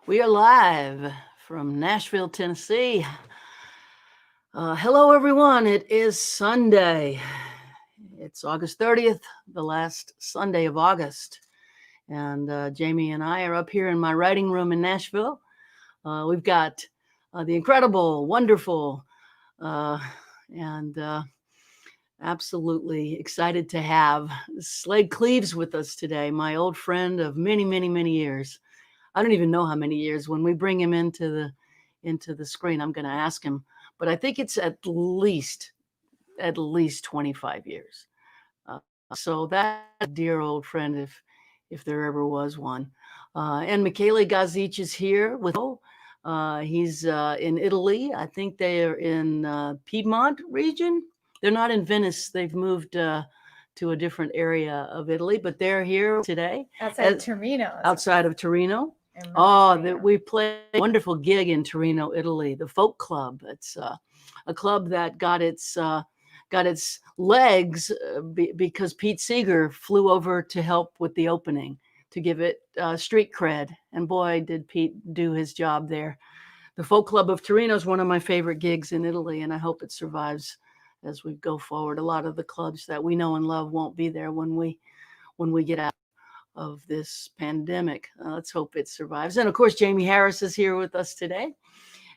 We are live from Nashville, Tennessee. Hello, everyone. It is Sunday. It's August 30th, the last Sunday of August. And Jamie and I are up here in my writing room in Nashville. We've got the incredible, wonderful, uh, and absolutely excited to have Slaid Cleaves with us today, my old friend of many, many, many years. I don't even know how many years. When we bring him into the screen, I'm going to ask him, but I think it's at least 25 years. So that dear old friend, if there ever was one. And Michaela is here with. He's in Italy. I think they are in Piedmont region. They're not in Venice. They've moved to a different area of Italy, but they're here today. Outside of Torino. Outside of Torino. Torino. We played a wonderful gig in Torino, Italy, the Folk Club. It's a club that got its legs because Pete Seeger flew over to help with the opening to give it street cred. And boy, did Pete do his job there. The Folk Club of Torino is one of my favorite gigs in Italy, and I hope it survives as we go forward. A lot of the clubs that we know and love won't be there when we get out of this pandemic. Let's hope it survives. And of course, Jamie Harris is here with us today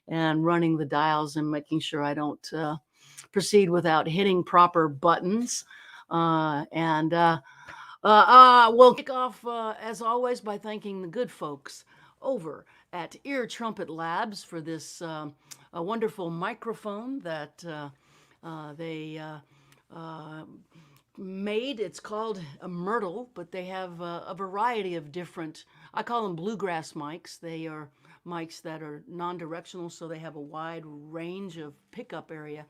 and running the dials and making sure I don't proceed without hitting proper buttons. We'll kick off, as always, by thanking the good folks over at Ear Trumpet Labs for this a wonderful microphone that they made. It's called a Myrtle, but they have a variety of different, I call them bluegrass mics. They are mics that are non-directional, so they have a wide range of pickup area,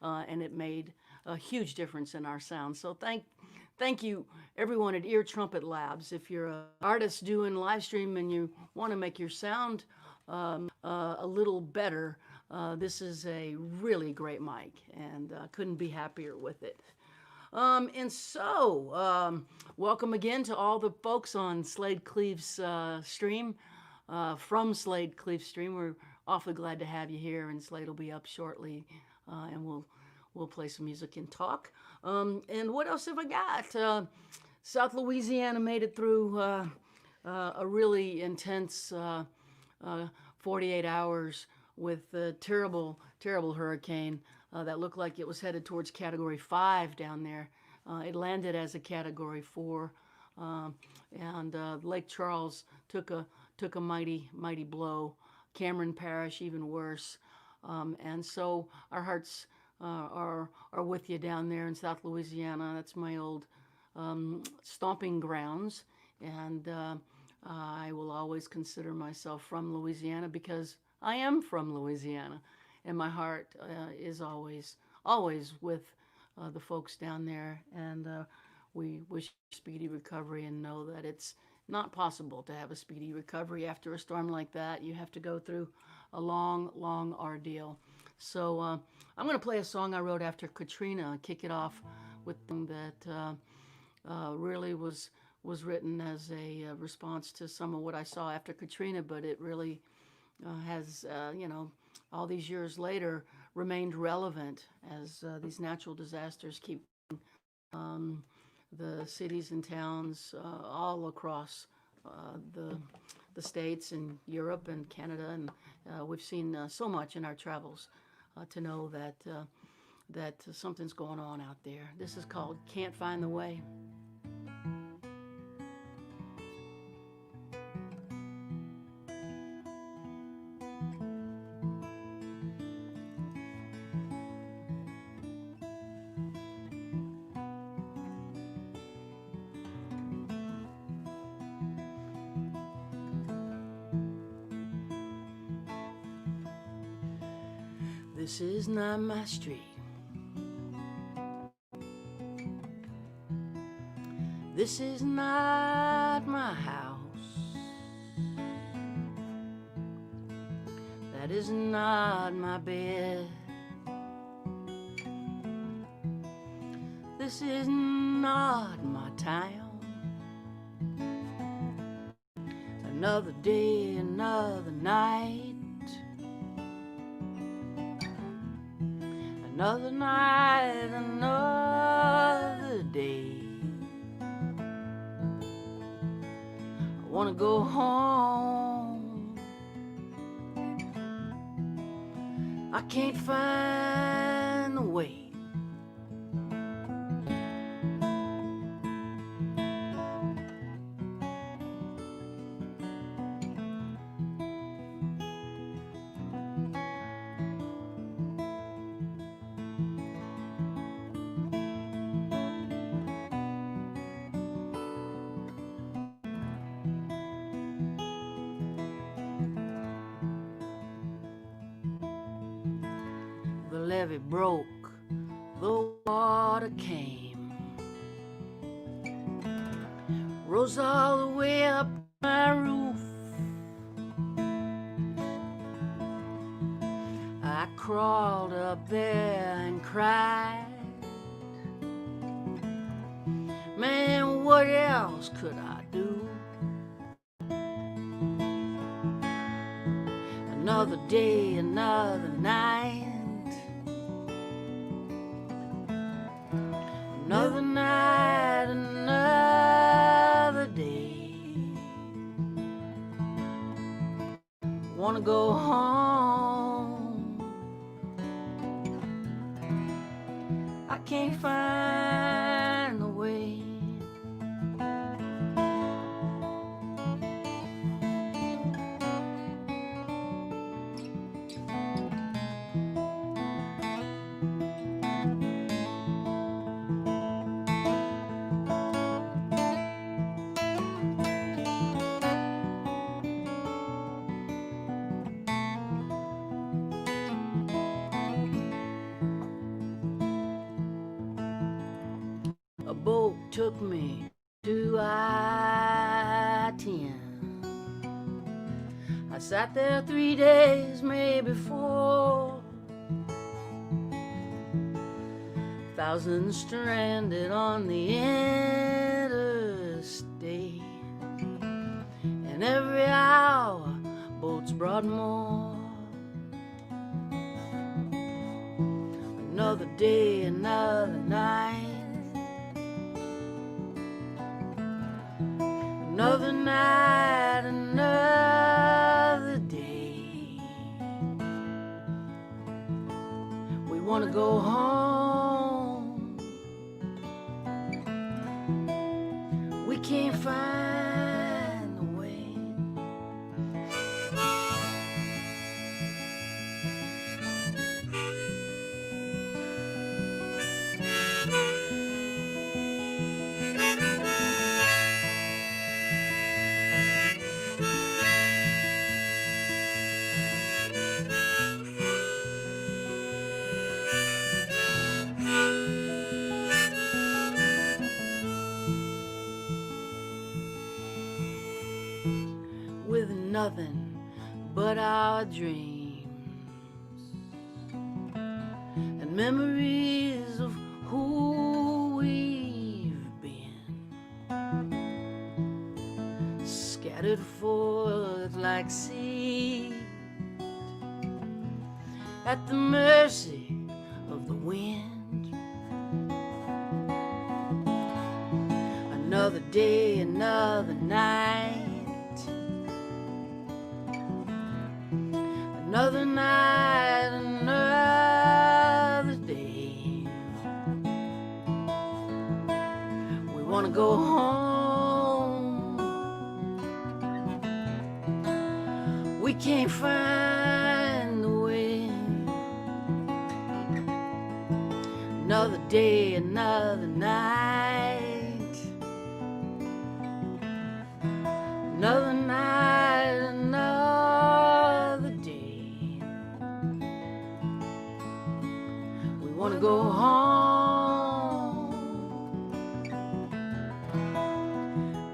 and it made a huge difference in our sound. So thank you everyone at Ear Trumpet Labs. If you're an artist doing live stream and you want to make your sound a little better, this is a really great mic, and couldn't be happier with it. Welcome again to all the folks on Slaid Cleaves stream. From Slaid Cleaves stream, we're awfully glad to have you here, and Slaid will be up shortly, and we'll play some music and talk. And what else have I got? South Louisiana made it through a really intense 48 hours with a terrible, terrible hurricane that looked like it was headed towards Category 5 down there. It landed as a Category 4, and Lake Charles took a mighty, mighty blow. Cameron Parish even worse. And so our hearts are with you down there in South Louisiana. That's my old stomping grounds, and I will always consider myself from Louisiana because I am from Louisiana, and my heart is always with the folks down there, and we wish speedy recovery and know that it's not possible to have a speedy recovery after a storm like that. You have to go through a long, long ordeal. So I'm going to play a song I wrote after Katrina, kick it off with that really was written as a response to some of what I saw after Katrina, but it really has, all these years later, remained relevant as these natural disasters keep the cities and towns all across the states and Europe and Canada, and we've seen so much in our travels to know that something's going on out there. This is called "Can't Find the Way." This is not my street. This is not my house. That is not my bed. This is not my town. Another day, another night. Another night, another day. I wanna go home. I can't find the way. The levee broke, the water came, rose all the way up my roof. I crawled up there and cried. Man, what else could I do? Another day, another night. Another night, another day. Wanna go home. I can't find the way. A boat took me to I-10. I sat there 3 days, maybe 4. Thousands stranded on the interstate. And every hour, boats brought more. Another day, another night. Another night, another day. We wanna go home. We can't find the way. With nothing but our dreams and memories of who we've been, scattered forth like seed at the mercy of the wind. Another day, another night. Another night, another day. We wanna go home. We can't find the way. Another day, another night. Another night, another day. We wanna go home.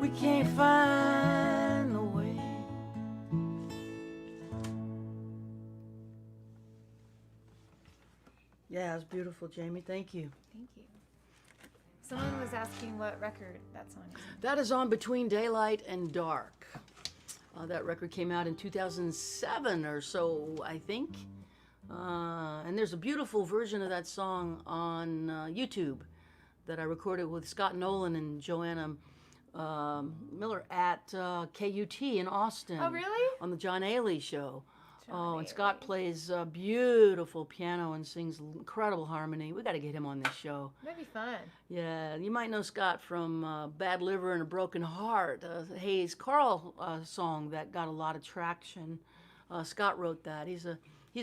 We can't find the way. Yeah, it's beautiful, Jamie. Thank you. Thank you. Someone was asking what record that song is on. That is on Between Daylight and Dark. That record came out in 2007 or so, I think. And there's a beautiful version of that song on YouTube that I recorded with Scott Nolan and Joanna Miller at KUT in Austin Oh, really? on the John Ailey show. John And Scott Ailey. plays beautiful piano and sings incredible harmony. We got to get him on this show. That'd be fun. Yeah, you might know Scott from Bad Liver and a Broken Heart, Hayes Carl song that got a lot of traction. Scott wrote that. He's a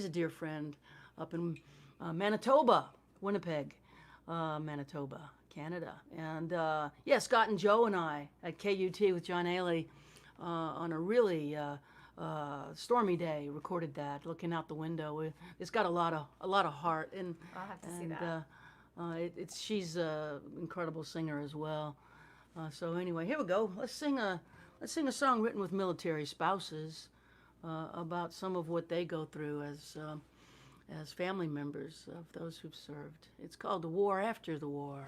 dear friend up in Manitoba, Winnipeg, Manitoba, Canada. And yeah, Scott and Joe and I at KUT with John Ailey on a really stormy day recorded that, looking out the window. It's got a lot of heart, and I'll have to see that. she's an incredible singer as well. So anyway, here we go. Let's sing a song written with military spouses about some of what they go through as family members of those who've served. It's called "The War After the War."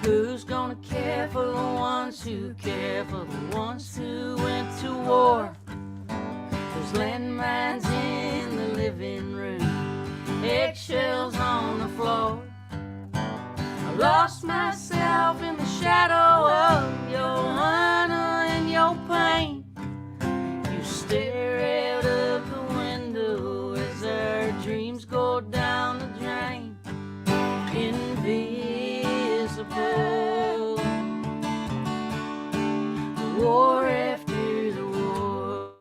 Who's gonna care for the ones who care for the ones who went to war? There's landmines in the living room, eggshells on the floor. I lost myself in the shadow of your honor and your pain. You stare out of the window as our dreams go down the drain. Invisible, the war after the war.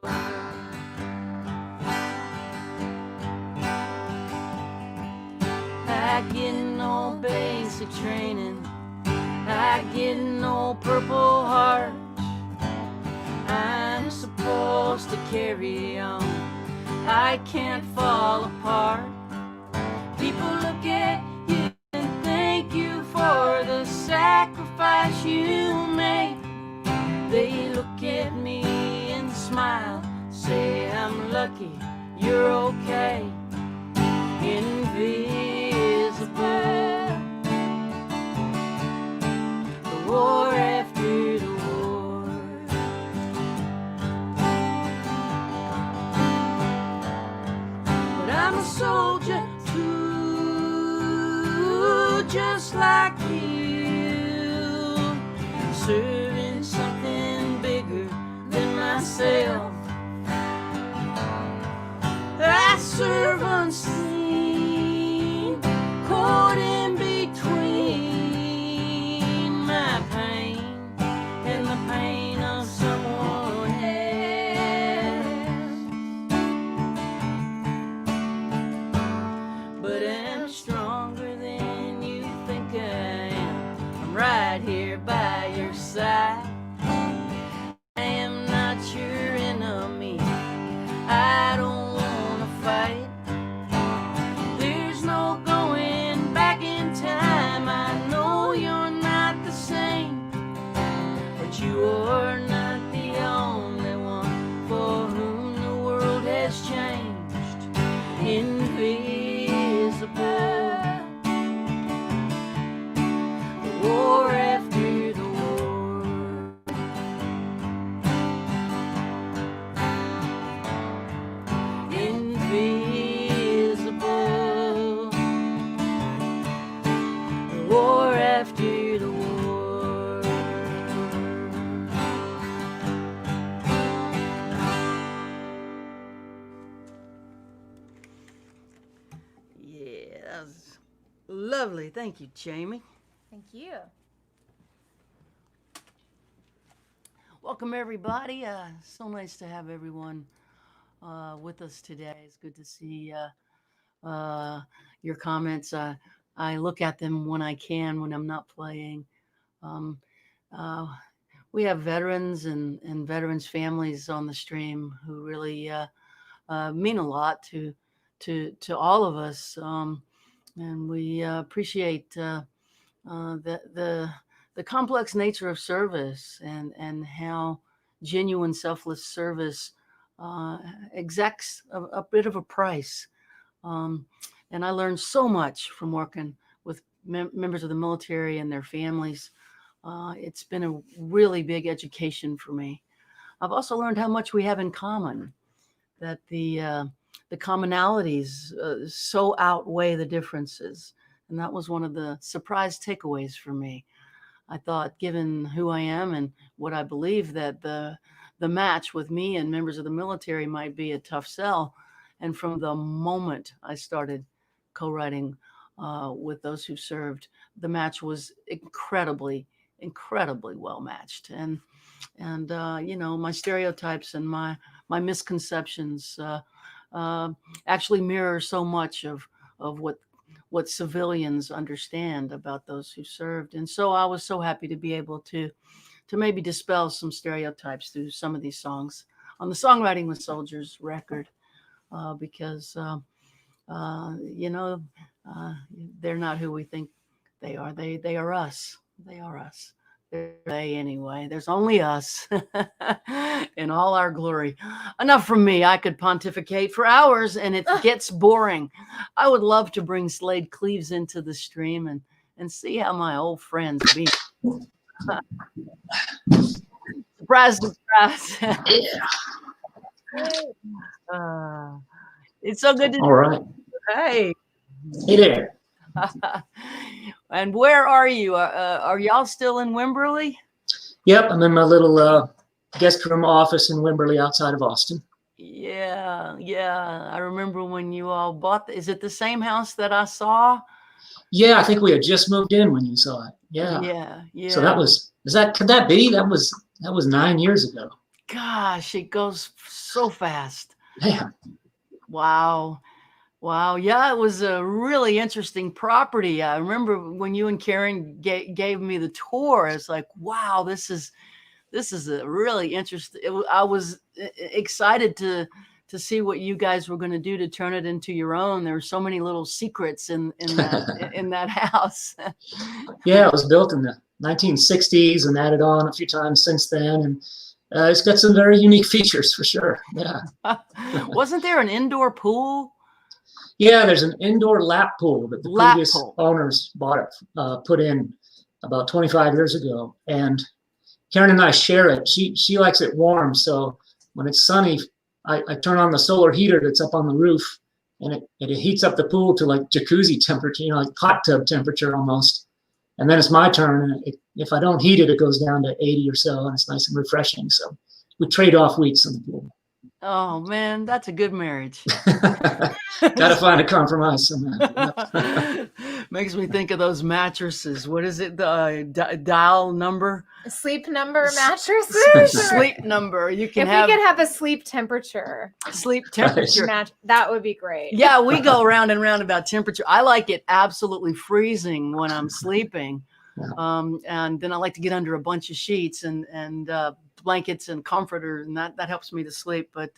I get no basic training, I get no Purple Heart. I'm supposed to carry on, I can't fall apart. People look at you and thank you for the sacrifice you made. They look at me and smile, say I'm lucky, you're okay. Invisible, the war after the war. But I'm a soldier too, just like you, serving something bigger than myself. I serve unseen, caught in between my pain and the pain of someone else. But I'm stronger than you think I am. I'm right here by your side. I am not your enemy, I don't wanna fight. There's no going back in time, I know you're not the same, but you are not the only one for whom the world has changed. Invisible, the war after the war. Invisible, the war after the war. Yeah, that was lovely. Thank you, Jamie. Thank you. Welcome, everybody. So nice to have everyone with us today. It's good to see your comments. I look at them when I can, when I'm not playing. Um, uh, we have veterans and veterans families on the stream who really mean a lot to all of us, and we appreciate the complex nature of service and how genuine selfless service exacts a bit of a price. And I learned so much from working with members of the military and their families. It's been a really big education for me. I've also learned how much we have in common, that the commonalities so outweigh the differences. And that was one of the surprise takeaways for me. I thought, given who I am and what I believe, that the match with me and members of the military might be a tough sell. And from the moment I started co-writing with those who served, the match was incredibly, incredibly well matched. And you know, my stereotypes and my misconceptions actually mirror so much of what civilians understand about those who served. And so I was so happy to be able to maybe dispel some stereotypes through some of these songs on the Songwriting with Soldiers record, because you know, they're not who we think they are. They are us. They are us. They're they anyway. There's only us in all our glory. Enough from me. I could pontificate for hours and it gets boring. I would love to bring Slaid Cleaves into the stream and see how my old friends be. Surprise, surprise. It's so good to All right. Hey. Hey there. And where are you? Are y'all still in Wimberley? Yep, I'm in my little guest room office in Wimberley outside of Austin. Yeah, yeah. I remember when you all bought. Is it the same house that I saw? Yeah, I think we had just moved in when you saw it. Yeah. Yeah, yeah. So could that be? That was 9 years ago. Gosh, it goes so fast. Man. Wow. Wow. Yeah, it was a really interesting property. I remember when you and Karen gave me the tour, it's like, wow, this is a really interesting. I was excited to see what you guys were going to do to turn it into your own. There were so many little secrets in that in that house. Yeah, it was built in the 1960s and added on a few times since then, and it's got some very unique features for sure. Yeah. Wasn't there an indoor pool? Yeah, there's an indoor lap pool that the previous owners put in about 25 years ago. And Karen and I share it. She likes it warm, so when it's sunny, I turn on the solar heater that's up on the roof, and it heats up the pool to like jacuzzi temperature, you know, like hot tub temperature almost. And then it's my turn, and if I don't heat it, it goes down to 80 or so, and it's nice and refreshing. So we trade off weeks in the pool. Oh man, that's a good marriage. Gotta find a compromise somehow. Makes me think of those mattresses. What is it? The dial number? Sleep number mattresses? Sleep number. You can we could have a sleep temperature. Sleep temperature. That would be great. Yeah, we go round and round about temperature. I like it absolutely freezing when I'm sleeping. Yeah. And then I like to get under a bunch of sheets and blankets and comforter, and that helps me to sleep. But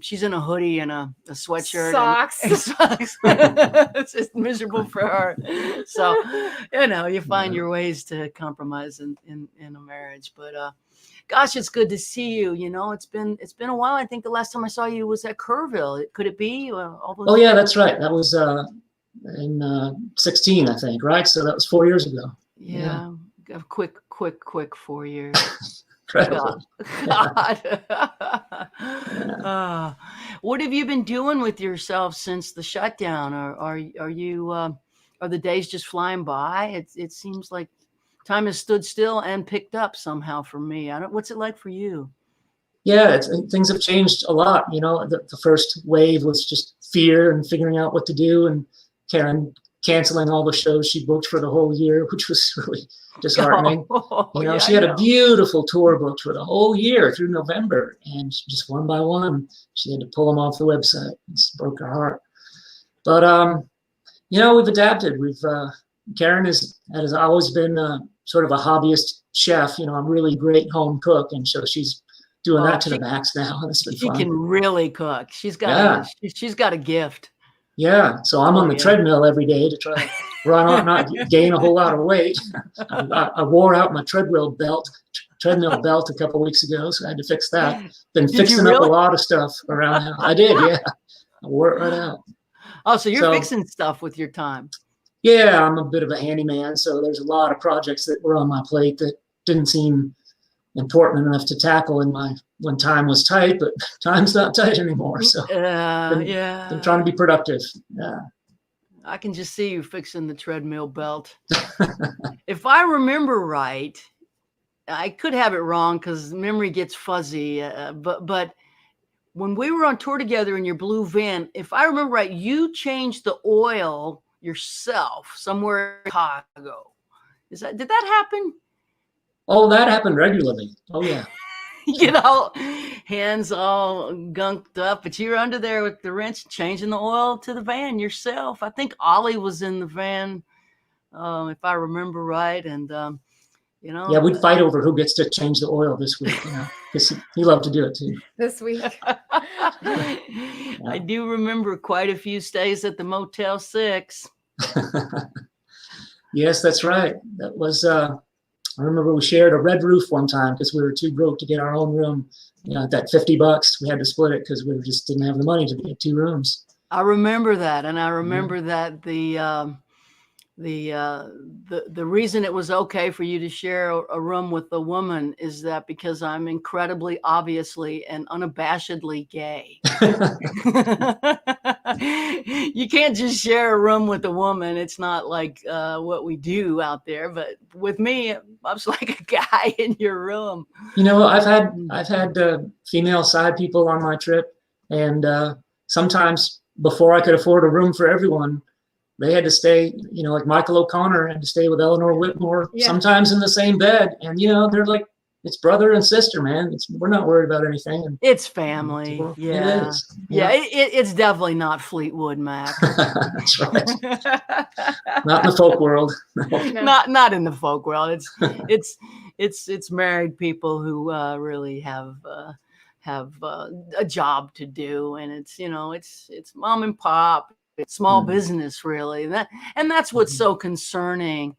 she's in a hoodie and a sweatshirt, socks. And socks. It's just miserable for her. So you know, you find your ways to compromise in a marriage. But gosh, it's good to see you. You know, it's been a while. I think the last time I saw you was at Kerrville. Could it be? Oh yeah, that's right. That was in 16, I think. Right. So that was 4 years ago. Yeah. A quick 4 years. Incredible. God. What have you been doing with yourself since the shutdown? Are you are the days just flying by? It seems like time has stood still and picked up somehow for me. What's it like for you? Yeah, things have changed a lot. You know, the first wave was just fear and figuring out what to do, and Karen canceling all the shows she booked for the whole year, which was really disheartening. You know, she had a beautiful tour booked for the whole year through November, and just one by one, she had to pull them off the website. It broke her heart. But you know, we've adapted. Karen has always been sort of a hobbyist chef. You know, I'm a really great home cook, and so she's doing that to the max now. And it's been fun. She can really cook. She's got a gift. Yeah, so I'm on the treadmill every day to try to run on, not gain a whole lot of weight. I wore out my treadmill belt a couple of weeks ago, so I had to fix that. Been fixing up a lot of stuff around now. I did, yeah. I wore it right out. Oh, so you're fixing stuff with your time. Yeah, I'm a bit of a handyman, so there's a lot of projects that were on my plate that didn't seem important enough to tackle in my when time was tight, but time's not tight anymore. So been trying to Yeah. be productive. Yeah. I can just see you fixing the treadmill belt. If I remember right, I could have it wrong because memory gets fuzzy. But when we were on tour together in your blue van, if I remember right, you changed the oil yourself somewhere in Chicago. Did that happen? Oh, that happened regularly. Oh yeah. You know, hands all gunked up, but you were under there with the wrench changing the oil to the van yourself. I think Ollie was in the van, if I remember right, and you Yeah, know. we'd fight over who gets to change the oil this week, because he loved to do it too. This week. I do remember quite a few stays at the Motel 6. Yes, that's right. That was I remember we shared a red roof one time because we were too broke to get our own room. That $50, we had to split it because we just didn't have the money to get 2 rooms. I remember that, and I remember that the reason it was okay for you to share a room with a woman is that because I'm incredibly obviously and unabashedly gay. You can't just share a room with a woman. It's not like what we do out there. But with me, I was like a guy in your room. I've had female side people on my trip, and sometimes before I could afford a room for everyone, they had to stay, like Michael O'Connor had to stay with Eleanor Whitmore, sometimes in the same bed. And, they're like, it's brother and sister, man. We're not worried about anything. And, it's family. Yeah. It is. Yeah. It's definitely not Fleetwood Mac. That's right. Not in the folk world. No. Not in the folk world. It's married people who really have a job to do. And it's mom and pop. It's small business, really, and that's what's so concerning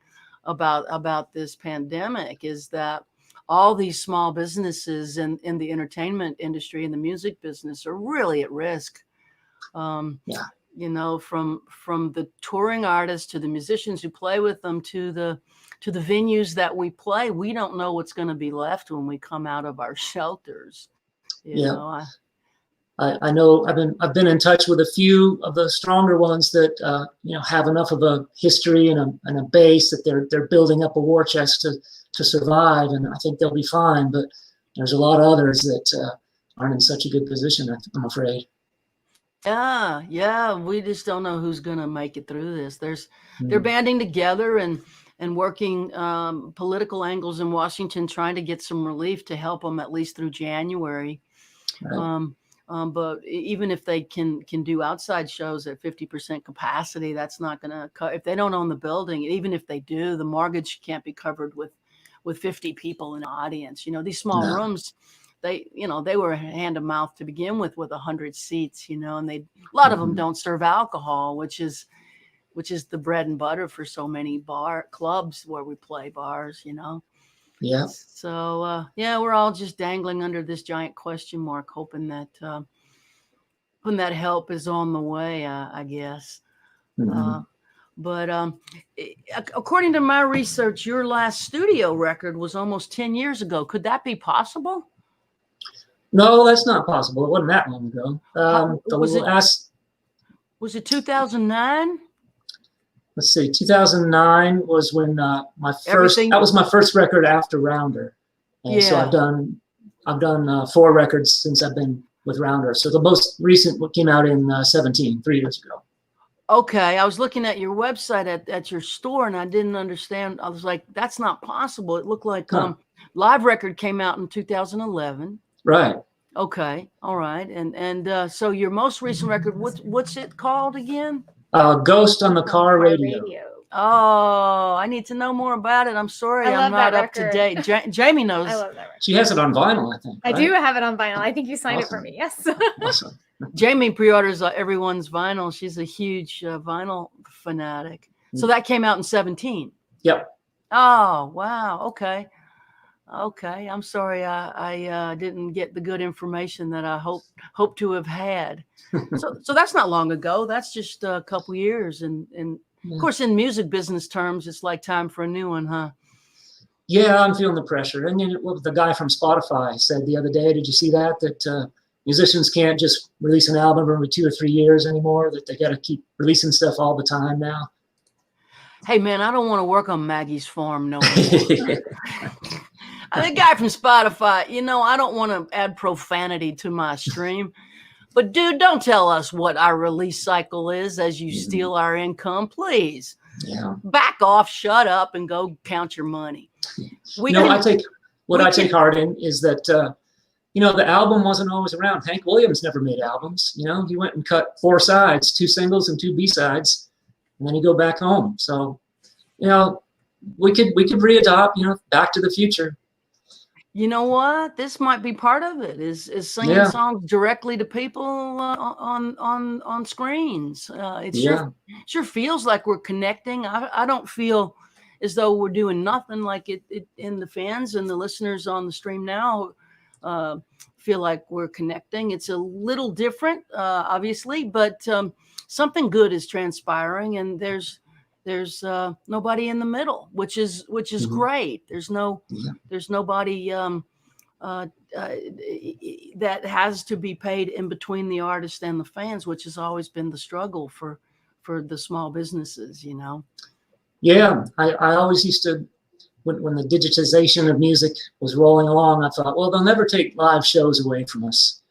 about this pandemic is that all these small businesses in the entertainment industry and the music business are really at risk. From the touring artists to the musicians who play with them to the venues that we play, we don't know what's going to be left when we come out of our shelters. I know I've been in touch with a few of the stronger ones that have enough of a history and a base that they're building up a war chest to survive, and I think they'll be fine. But there's a lot of others that aren't in such a good position, I'm afraid. Yeah, we just don't know who's gonna make it through this. They're banding together and working political angles in Washington, trying to get some relief to help them at least through January. Right. But even if they can do outside shows at 50% capacity, that's not going to if they don't own the building. Even if they do, the mortgage can't be covered with 50 people in the audience. These small rooms, they were hand to mouth to begin with 100 seats. And a lot of them don't serve alcohol, which is the bread and butter for so many clubs where we play bars. Yeah. So we're all just dangling under this giant question mark, hoping that help is on the way. I guess. But according to my research, your last studio record was almost 10 years ago. Could that be possible? No, that's not possible. It wasn't that long ago. Was it 2009? Let's see, 2009 was when that was my first record after Rounder. And so I've done 4 records since I've been with Rounder. So the most recent came out in 17, 3 years ago. Okay. I was looking at your website at your store and I didn't understand. I was like, that's not possible. It looked like Live Record came out in 2011. Right. Okay. All right. And so your most recent record, what's it called again? Ghost on the Car Radio. Oh, I need to know more about it. I'm sorry, I'm not up to date. Jamie knows. I love that record. She has it on vinyl, I think. I do have it on vinyl. I think you signed it for me. Yes. Awesome. Jamie pre-orders everyone's vinyl. She's a huge vinyl fanatic. So that came out in 17. Yep. Oh, wow. Okay. I'm sorry. I didn't get the good information that I hope to have had. So that's not long ago. That's just a couple years. And Of course, in music business terms, it's like time for a new one, huh? Yeah, I'm feeling the pressure. And you know, what the guy from Spotify said the other day, did you see that? That musicians can't just release an album every 2 or 3 years anymore, that they got to keep releasing stuff all the time now. Hey, man, I don't want to work on Maggie's farm no more. The guy from Spotify, you know, I don't want to add profanity to my stream. But, dude, don't tell us what our release cycle is as you steal our income, please. Yeah. Back off, shut up, and go count your money. I take heart in is that, you know, the album wasn't always around. Hank Williams never made albums. You know, he went and cut 4 sides, 2 singles and 2 B-sides, and then he go back home. So, you know, we could readopt, you know, Back to the Future. You know what? This might be part of it. Is singing songs directly to people on screens. It sure feels like we're connecting. I don't feel as though we're doing nothing. Like it and the fans and the listeners on the stream now feel like we're connecting. It's a little different, obviously, but something good is transpiring, and there's nobody in the middle, which is great. There's nobody that has to be paid in between the artist and the fans, which has always been the struggle for the small businesses, you know. Yeah, I always used to, when the digitization of music was rolling along, I thought, well, they'll never take live shows away from us.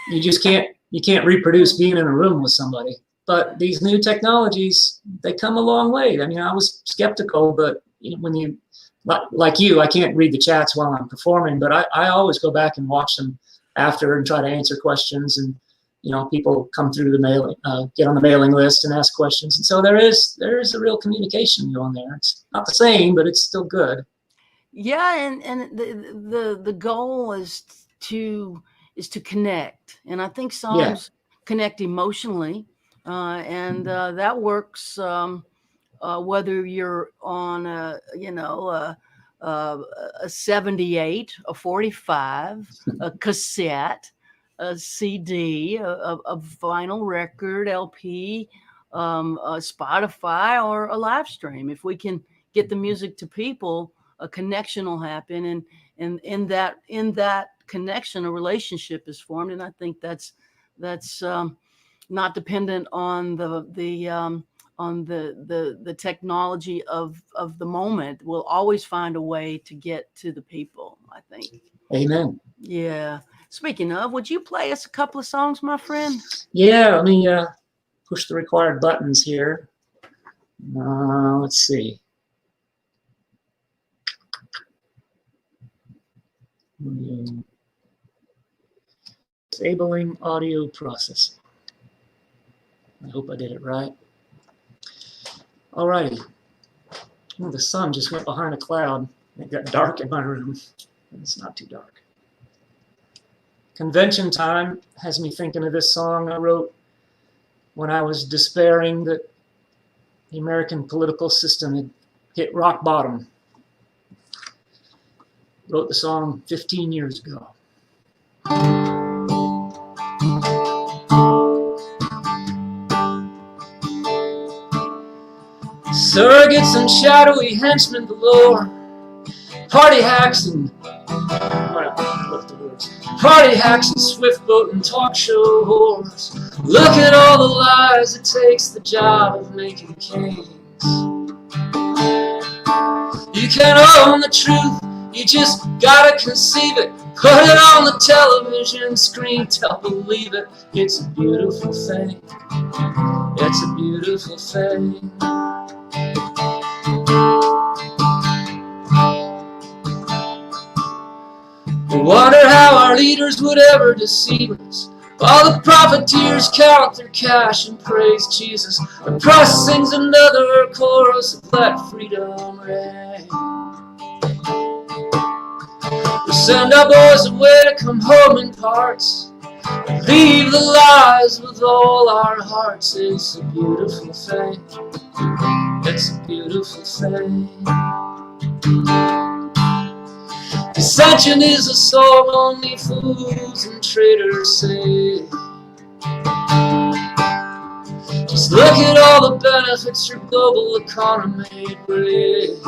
You can't reproduce being in a room with somebody. But these new technologies, they come a long way. I mean, I was skeptical, but when you, like you, I can't read the chats while I'm performing, but I always go back and watch them after and try to answer questions. And, you know, people come through the mailing, get on the mailing list and ask questions. And so there is a real communication going there. It's not the same, but it's still good. Yeah, and the goal is to connect. And I think songs connect emotionally. And that works whether you're on a 78, a 45, a cassette, a CD, a vinyl record, LP, a Spotify, or a live stream. If we can get the music to people, a connection will happen, and in that connection, a relationship is formed. And I think that's not dependent on the technology of the moment. We'll always find a way to get to the people, I think. Amen. Yeah. Speaking of, would you play us a couple of songs, my friend? Yeah, let me push the required buttons here. Let's see. Disabling audio processing. I hope I did it right. All righty. Oh, the sun just went behind a cloud. It got dark in my room. It's not too dark. Convention Time has me thinking of this song I wrote when I was despairing that the American political system had hit rock bottom. Wrote the song 15 years ago. Surrogates and shadowy henchmen galore, party hacks and party hacks and swift boat and talk show whores. Look at all the lies it takes the job of making kings. You can't own the truth, you just gotta conceive it. Put it on the television screen, tell believe it. It's a beautiful thing. It's a beautiful thing. We wonder how our leaders would ever deceive us. While the profiteers count their cash and praise Jesus, the press sings another chorus of let freedom ring. We send our boys away to come home in parts, leave the lies with all our hearts. It's a beautiful thing. It's a beautiful thing. Dissension is a song only fools and traitors say. Just Look at all the benefits your global economy brings.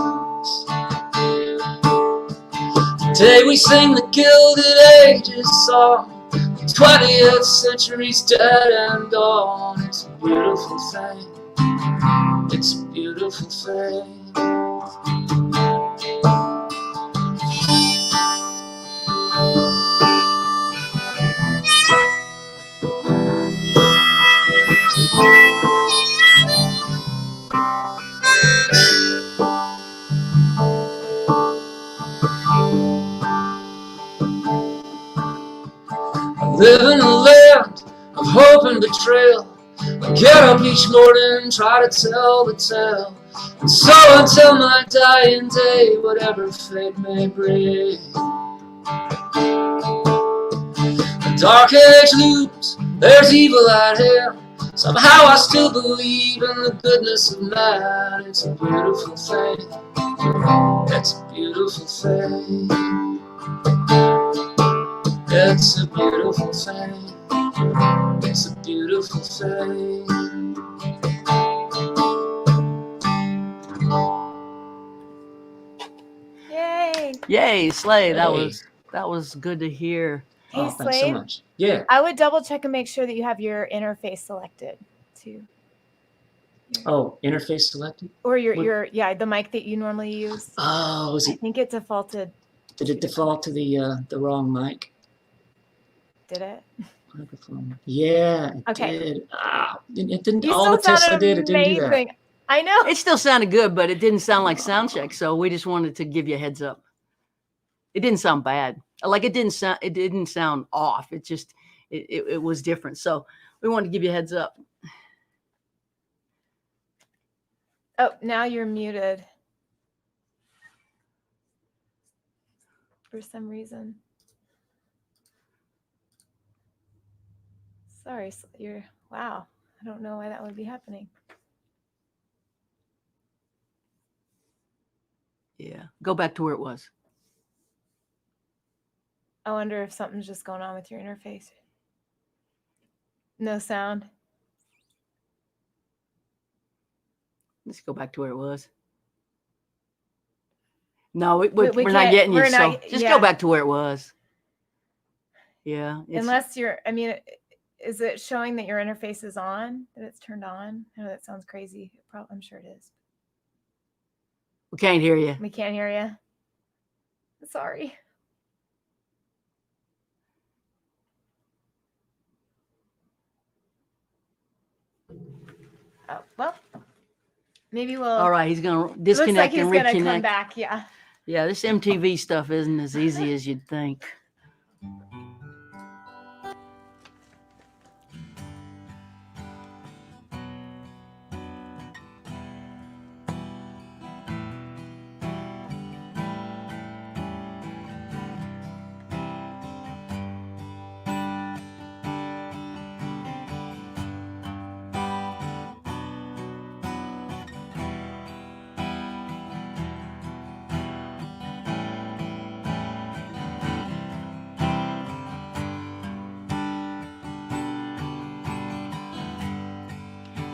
Today we sing the Gilded Ages song. The 20th century's dead and gone. It's a beautiful thing. It's a beautiful thing. I live in a land of hope and betrayal. I get up each morning, try to tell the tale. And so until my dying day, whatever fate may bring. The dark age looms, there's evil at hand. Somehow I still believe in the goodness of man. It's a beautiful thing. It's a beautiful thing. It's a beautiful thing. It's a beautiful thing. Yay. Yay, Slaid. Hey. That was good to hear. Hey, Oh, thanks so Slaid. much. Yeah. I would double check and make sure that you have your interface selected too. Oh, interface selected? Or What- the mic that you normally use. Oh, I think it defaulted. did it default to the wrong mic? Did it? Microphone. Yeah, it Okay. did. It didn't. You All the still tests I sounded did, it didn't do that. amazing. I know. It still sounded good, but it didn't sound like sound check. So we just wanted to give you a heads up. It didn't sound bad. Like it didn't sound off. It just it was different. So we wanted to give you a heads up. Oh, now you're muted. For some reason. Sorry, wow. I don't know why that would be happening. Yeah. Go back to where it was. I wonder if something's just going on with your interface. No sound. Let's go back to where it was. No, we're not can't- getting you. we're So not- just yeah. go back to where it was. Yeah. Unless is it showing that your interface is on, that it's turned on? I know that sounds crazy. I'm sure it is. we can't hear you. We can't hear you. Sorry. Oh, well, maybe we'll. All right, he's gonna Looks like disconnect he's and gonna reconnect. come back. Yeah. Yeah, this MTV stuff isn't as easy as you'd think.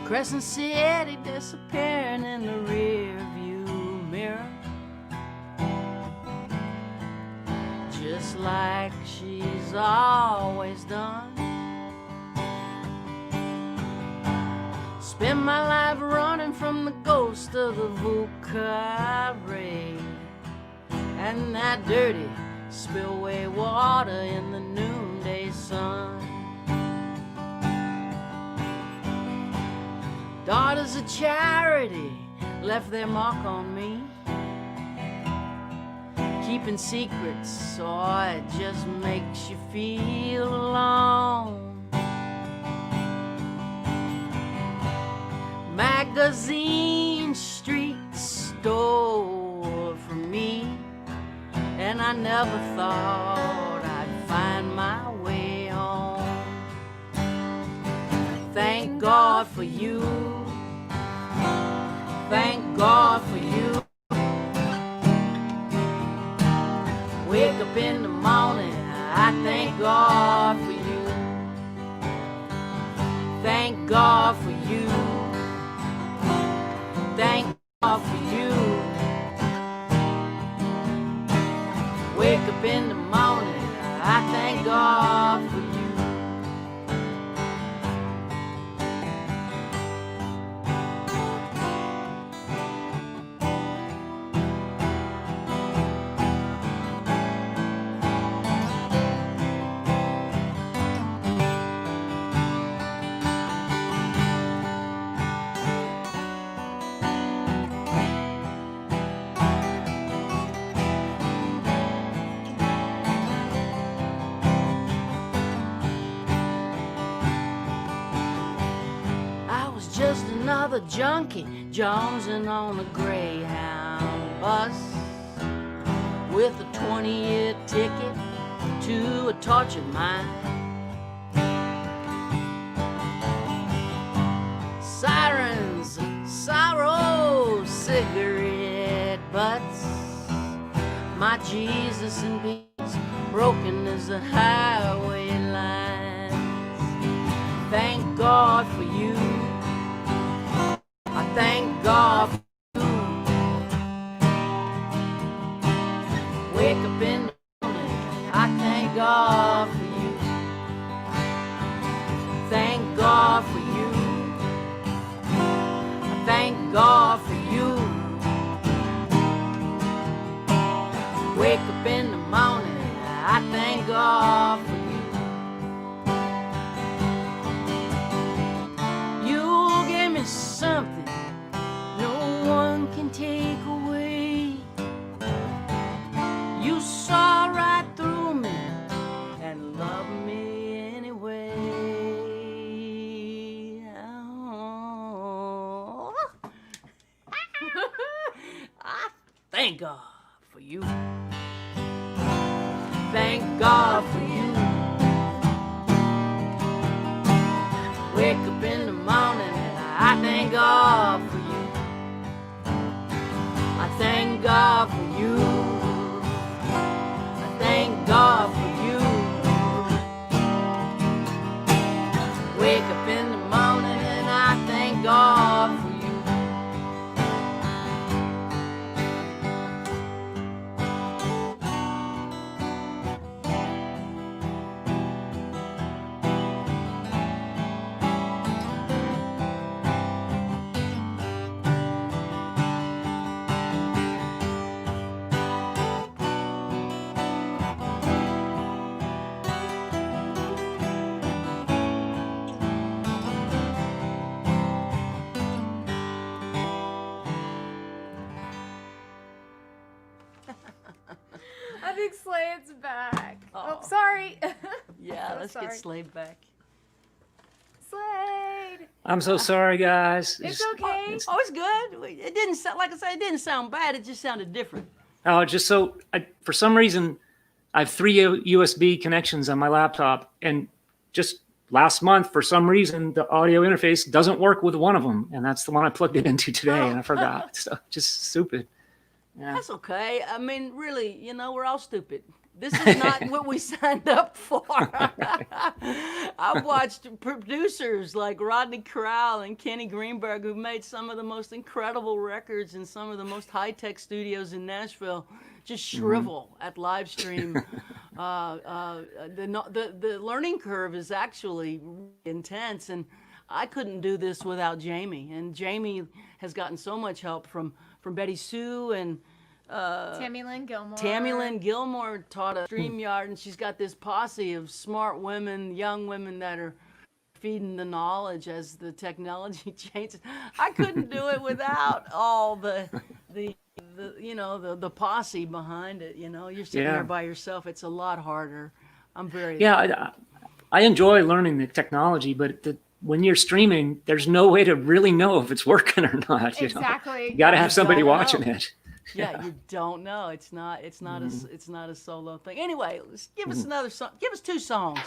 Crescent City disappearing in the rear view mirror, just like she's always done. Spend my life running from the ghost of the Vuka raid and that dirty spillway water in the noonday sun. Daughters of Charity left their mark on me, keeping secrets, so it just makes you feel alone. Magazine streets stole from me, and I never thought I'd find my way home. Thank God for you. Thank God for you. Wake up in the morning, I thank God for you. Thank God for you. for you. Wake up in the morning, I thank God for you. Just another junkie jonesing on a Greyhound bus with a 20-year ticket to a tortured mind. Sirens, sorrow, cigarette butts. My Jesus and peace broken as the highway lines. Thank God for you. I thank God for you. Wake up in the morning, I thank God for you. Thank God for you. I thank God for you. Wake up in the morning, I thank God for you. You gave me something no one can take away. You saw right through me and loved me anyway. Oh. I thank God for you. Thank God for you. Wake up in the morning and I thank God for you. I thank God for you. I thank God for you. Wake up in the morning and I thank God for you. I think Slade's back. Oh. Oh, sorry. Yeah, So let's sorry. get Slaid back. Slade. I'm so sorry, guys. It's okay. Oh, it's good. It didn't sound, like I said, it didn't sound bad. It just sounded different. Just so for some reason, I have 3 USB connections on my laptop, and just last month, for some reason, the audio interface doesn't work with one of them, and that's the one I plugged it into today, and I forgot. So just stupid. Yeah. That's okay. I mean, really, you know, we're all stupid. This is not what we signed up for. I've watched producers like Rodney Crowell and Kenny Greenberg who've made some of the most incredible records in some of the most high-tech studios in Nashville just shrivel at live stream. The learning curve is actually intense, and I couldn't do this without Jamie. And Jamie has gotten so much help from Betty Sue and Tammy Lynn Gilmore. Tammy Lynn Gilmore taught a StreamYard, and she's got this posse of smart women, young women that are feeding the knowledge as the technology changes. I couldn't do it without all the you know, the posse behind it. You know, you're sitting there by yourself. It's a lot harder. I'm very I enjoy learning the technology, but when you're streaming, there's no way to really know if it's working or not. You know? Exactly. You got to have somebody don't watching know. it. Yeah, you don't know. It's not a solo thing. Anyway, give us another song. Give us 2 songs.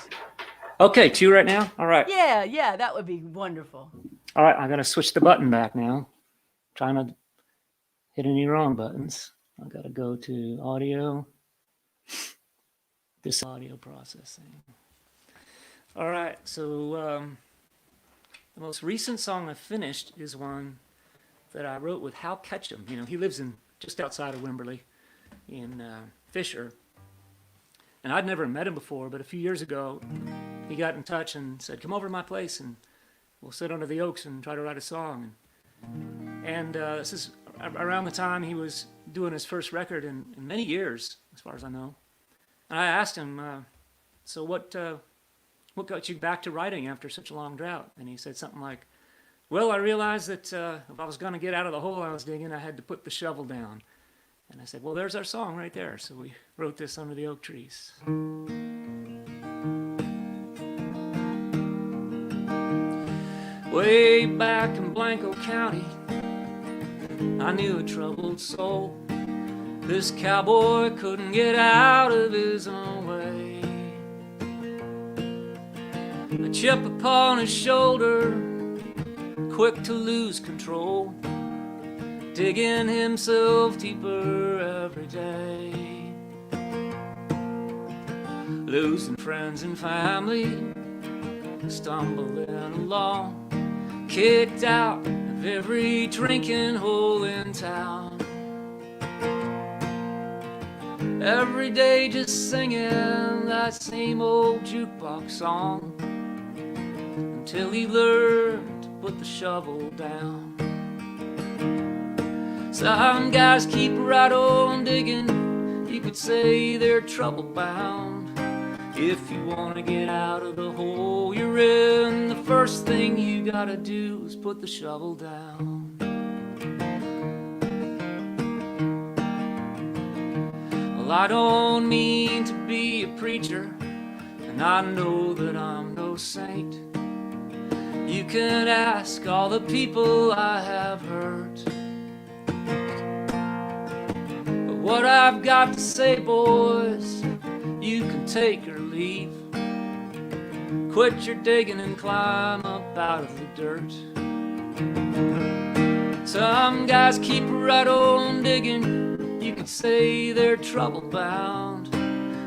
Okay, 2 right now. All right. Yeah, that would be wonderful. All right, I'm gonna switch the button back now. Trying to hit any wrong buttons. I gotta go to audio. This audio processing. All right, so the most recent song I finished is one that I wrote with Hal Ketchum. You know, he lives in just outside of Wimberley in Fisher. And I'd never met him before, but a few years ago, he got in touch and said, come over to my place and we'll sit under the oaks and try to write a song. And this is around the time he was doing his first record in many years, as far as I know. And I asked him, so what got you back to writing after such a long drought? And he said something like, well, I realized that if I was going to get out of the hole I was digging, I had to put the shovel down. And I said, well, there's our song right there. So we wrote this under the oak trees. Way back in Blanco County, I knew a troubled soul. This cowboy couldn't get out of his own way. A chip upon his shoulder, quick to lose control, digging himself deeper every day. Losing friends and family, stumbling along, kicked out of every drinking hole in town. Every day just singing that same old jukebox song, until he learned to put the shovel down. Some guys keep right on digging, you could say they're trouble bound. If you want to get out of the hole you're in, the first thing you gotta do is put the shovel down. Well, I don't mean to be a preacher, and I know that I'm no saint. You can ask all the people I have hurt. But what I've got to say, boys, you can take or leave. Quit your digging and climb up out of the dirt. Some guys keep right on digging, you could say they're trouble bound.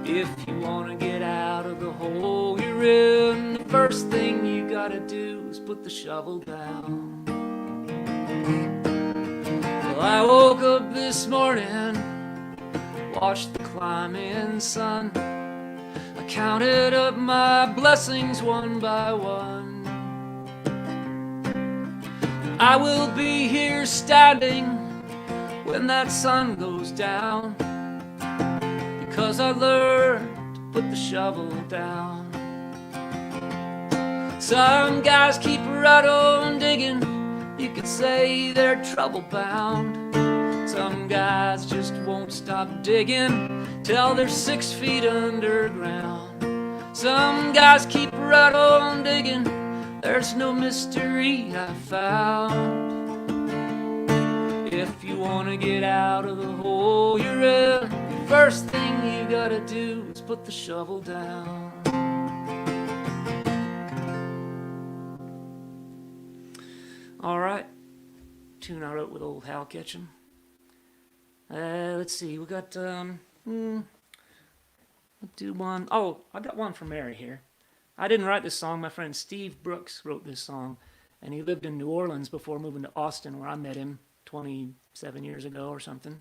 If you want to get out of the hole you're in, the first thing you gotta do is put the shovel down. Well, I woke up this morning, watched the climbing sun. I counted up my blessings one by one. I will be here standing when that sun goes down, because I learned to put the shovel down. Some guys keep right on digging, you could say they're trouble bound. Some guys just won't stop digging till they're 6 feet underground. Some guys keep right on digging, there's no mystery I found. If you want to get out of the hole you're in, the first thing you gotta do is put the shovel down. All right, tune I wrote with old Hal Ketchum. Let's see, we got, let's do one. Oh, I got one from Mary here. I didn't write this song. My friend Steve Brooks wrote this song, and he lived in New Orleans before moving to Austin, where I met him 27 years ago or something.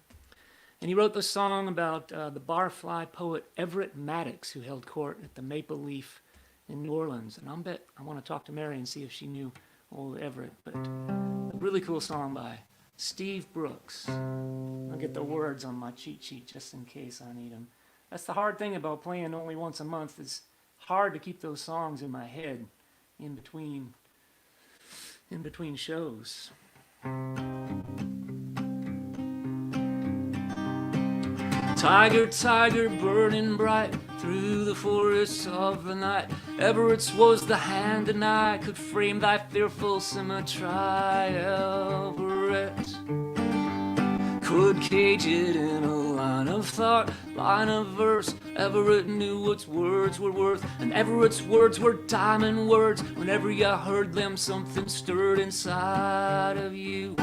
And he wrote this song about the barfly poet Everett Maddox, who held court at the Maple Leaf in New Orleans. And I want to talk to Mary and see if she knew old Everett. But a really cool song by Steve Brooks. I'll get the words on my cheat sheet just in case I need them. That's the hard thing about playing only once a month. It's hard to keep those songs in my head in between shows. Tiger, tiger, burning bright through the forests of the night. Everett's was the hand, and I could frame thy fearful symmetry. Everett could cage it in a line of thought, line of verse. Everett knew what words were worth, and Everett's words were diamond words. Whenever you heard them, something stirred inside of you,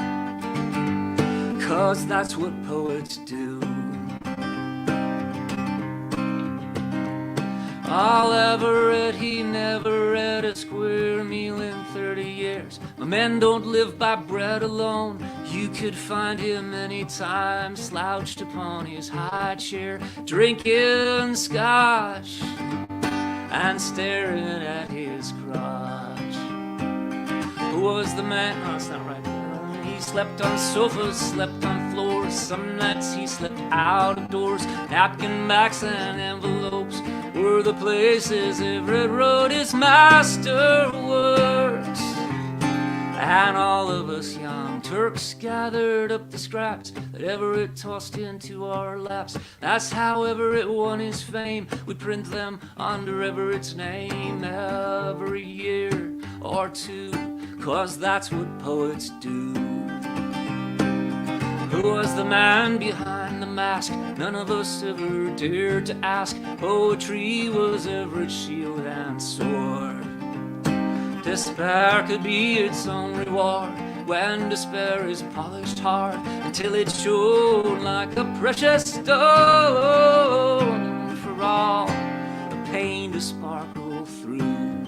'cause that's what poets do. All Everett, he never ate a square meal in 30 years. My men don't live by bread alone. You could find him anytime, slouched upon his high chair, drinking scotch and staring at his crotch. Who was the man? No, that's not right. He slept on sofas, slept on floors. Some nights he slept out of doors. Napkin backs and envelopes were the places Everett wrote his masterworks. And all of us young Turks gathered up the scraps that Everett tossed into our laps. That's how Everett won his fame. We print them under Everett's name every year or two, 'cause that's what poets do. Who was the man behind the mask? None of us ever dared to ask. Poetry was Everett's shield and sword. Despair could be its own reward, when despair is polished hard until it shone like a precious stone, for all the pain to sparkle through.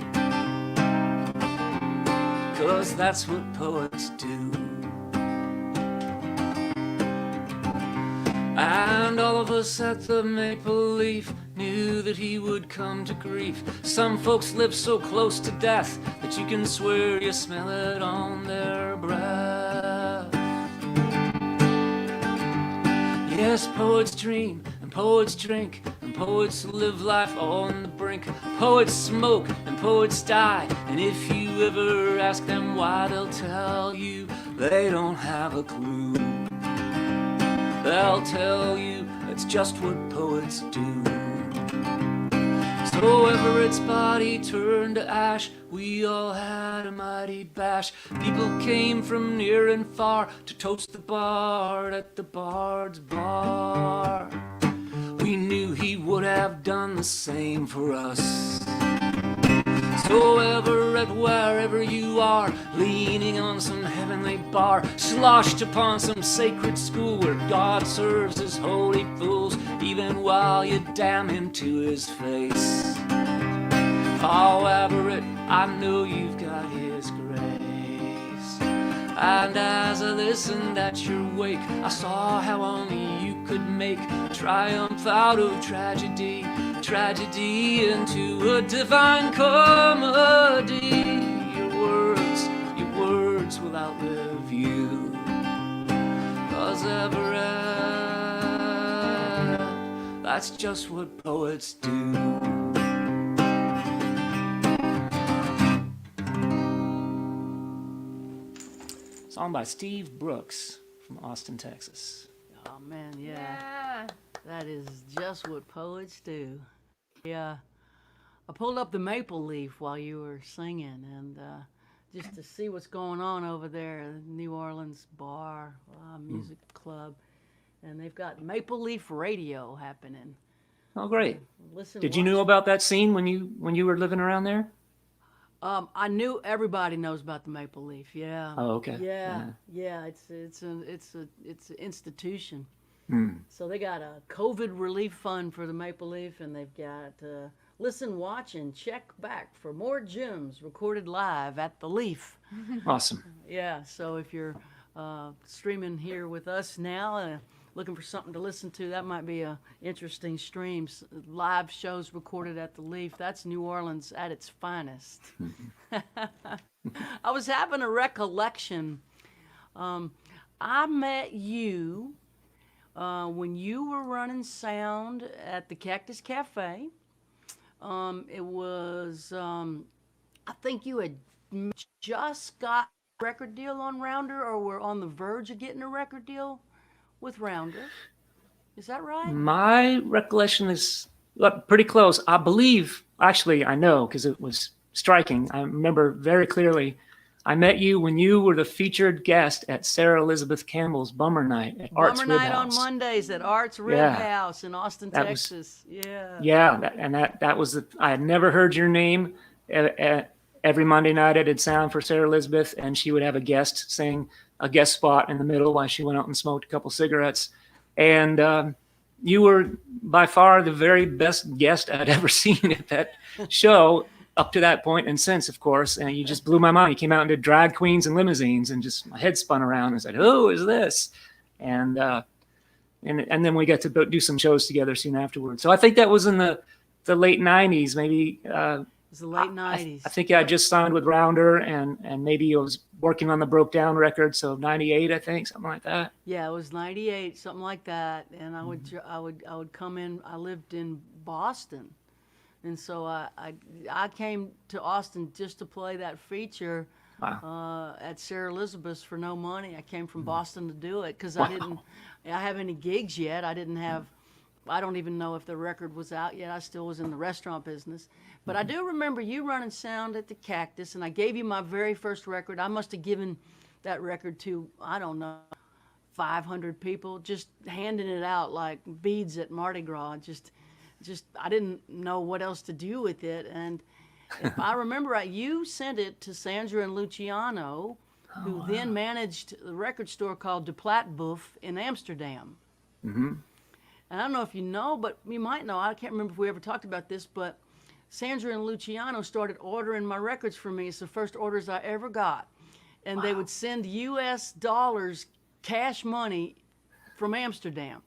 'Cause that's what poets do. And all of us at the Maple Leaf knew that he would come to grief. Some folks live so close to death that you can swear you smell it on their breath. Yes, poets dream and poets drink, and poets live life on the brink. Poets smoke and poets die, and if you ever ask them why, they'll tell you they don't have a clue. They'll tell you it's just what poets do. So Everett's body turned to ash, we all had a mighty bash. People came from near and far to toast the bard at the Bard's Bar. We knew he would have done the same for us. So Everett, wherever you are, leaning on some heavenly bar, sloshed upon some sacred school where God serves his holy fools, even while you damn him to his face. Oh, Everett, I know you've got his grace. And as I listened at your wake, I saw how only you could make triumph out of tragedy, tragedy into a divine comedy. Your words will outlive you. 'Cause Everett, that's just what poets do. Song by Steve Brooks from Austin, Texas. Oh man, yeah. Yeah. That is just what poets do. Yeah. I pulled up the Maple Leaf while you were singing, and just to see what's going on over there, New Orleans bar, music club, and they've got Maple Leaf radio happening. Oh, great. Listen, Did you know about that scene when you were living around there? I knew everybody knows about the Maple Leaf. Yeah. Oh, okay. Yeah. It's an institution. Hmm. So they got a COVID relief fund for the Maple Leaf, and they've got listen, watch, and check back for more gems recorded live at the Leaf. Awesome. Yeah. So if you're streaming here with us now, looking for something to listen to, that might be a interesting stream. Live shows recorded at the Leaf. That's New Orleans at its finest. I was having a recollection. I met you when you were running sound at the Cactus Cafe. It was, I think you had just got a record deal on Rounder, or were on the verge of getting a record deal with Rounder. Is that right? My recollection is pretty close. I believe, actually, I know because it was striking. I remember very clearly. I met you when you were the featured guest at Sarah Elizabeth Campbell's Bummer Night at Art's Bummer Rib Night House. on Mondays at Art's Rib Yeah. House in Austin, That was- Texas. Yeah. Yeah, that was I had never heard your name. Every Monday night I did sound for Sarah Elizabeth, and she would have a guest sing a guest spot in the middle while she went out and smoked a couple cigarettes. And you were by far the very best guest I'd ever seen at that show. up to that point and since, of course. And you just blew my mind. You came out and did drag queens and limousines, and just my head spun around. And I said, "Oh, is this?" And then we got to do some shows together soon afterwards. So I think that was in the late '90s, maybe. It was the late 90s. I think I just signed with Rounder, and maybe I was working on the Broke Down record, so '98, I think, something like that. Yeah, it was '98, something like that. And I would come in. I lived in Boston, and so I came to Austin just to play that feature. Wow. At Sarah Elizabeth's for no money. I came from Boston to do it because I didn't have any gigs yet. I don't even know if the record was out yet. I still was in the restaurant business. But I do remember you running sound at the Cactus, and I gave you my very first record. I must have given that record to, I don't know, 500 people, just handing it out like beads at Mardi Gras. Just I didn't know what else to do with it. And if I remember right, you sent it to Sandra and Luciano, who then managed the record store called De Platboef in Amsterdam. Mm-hmm. And I don't know if you know, but you might know. I can't remember if we ever talked about this, but Sandra and Luciano started ordering my records for me. It's the first orders I ever got. And they would send US dollars, cash money, from Amsterdam.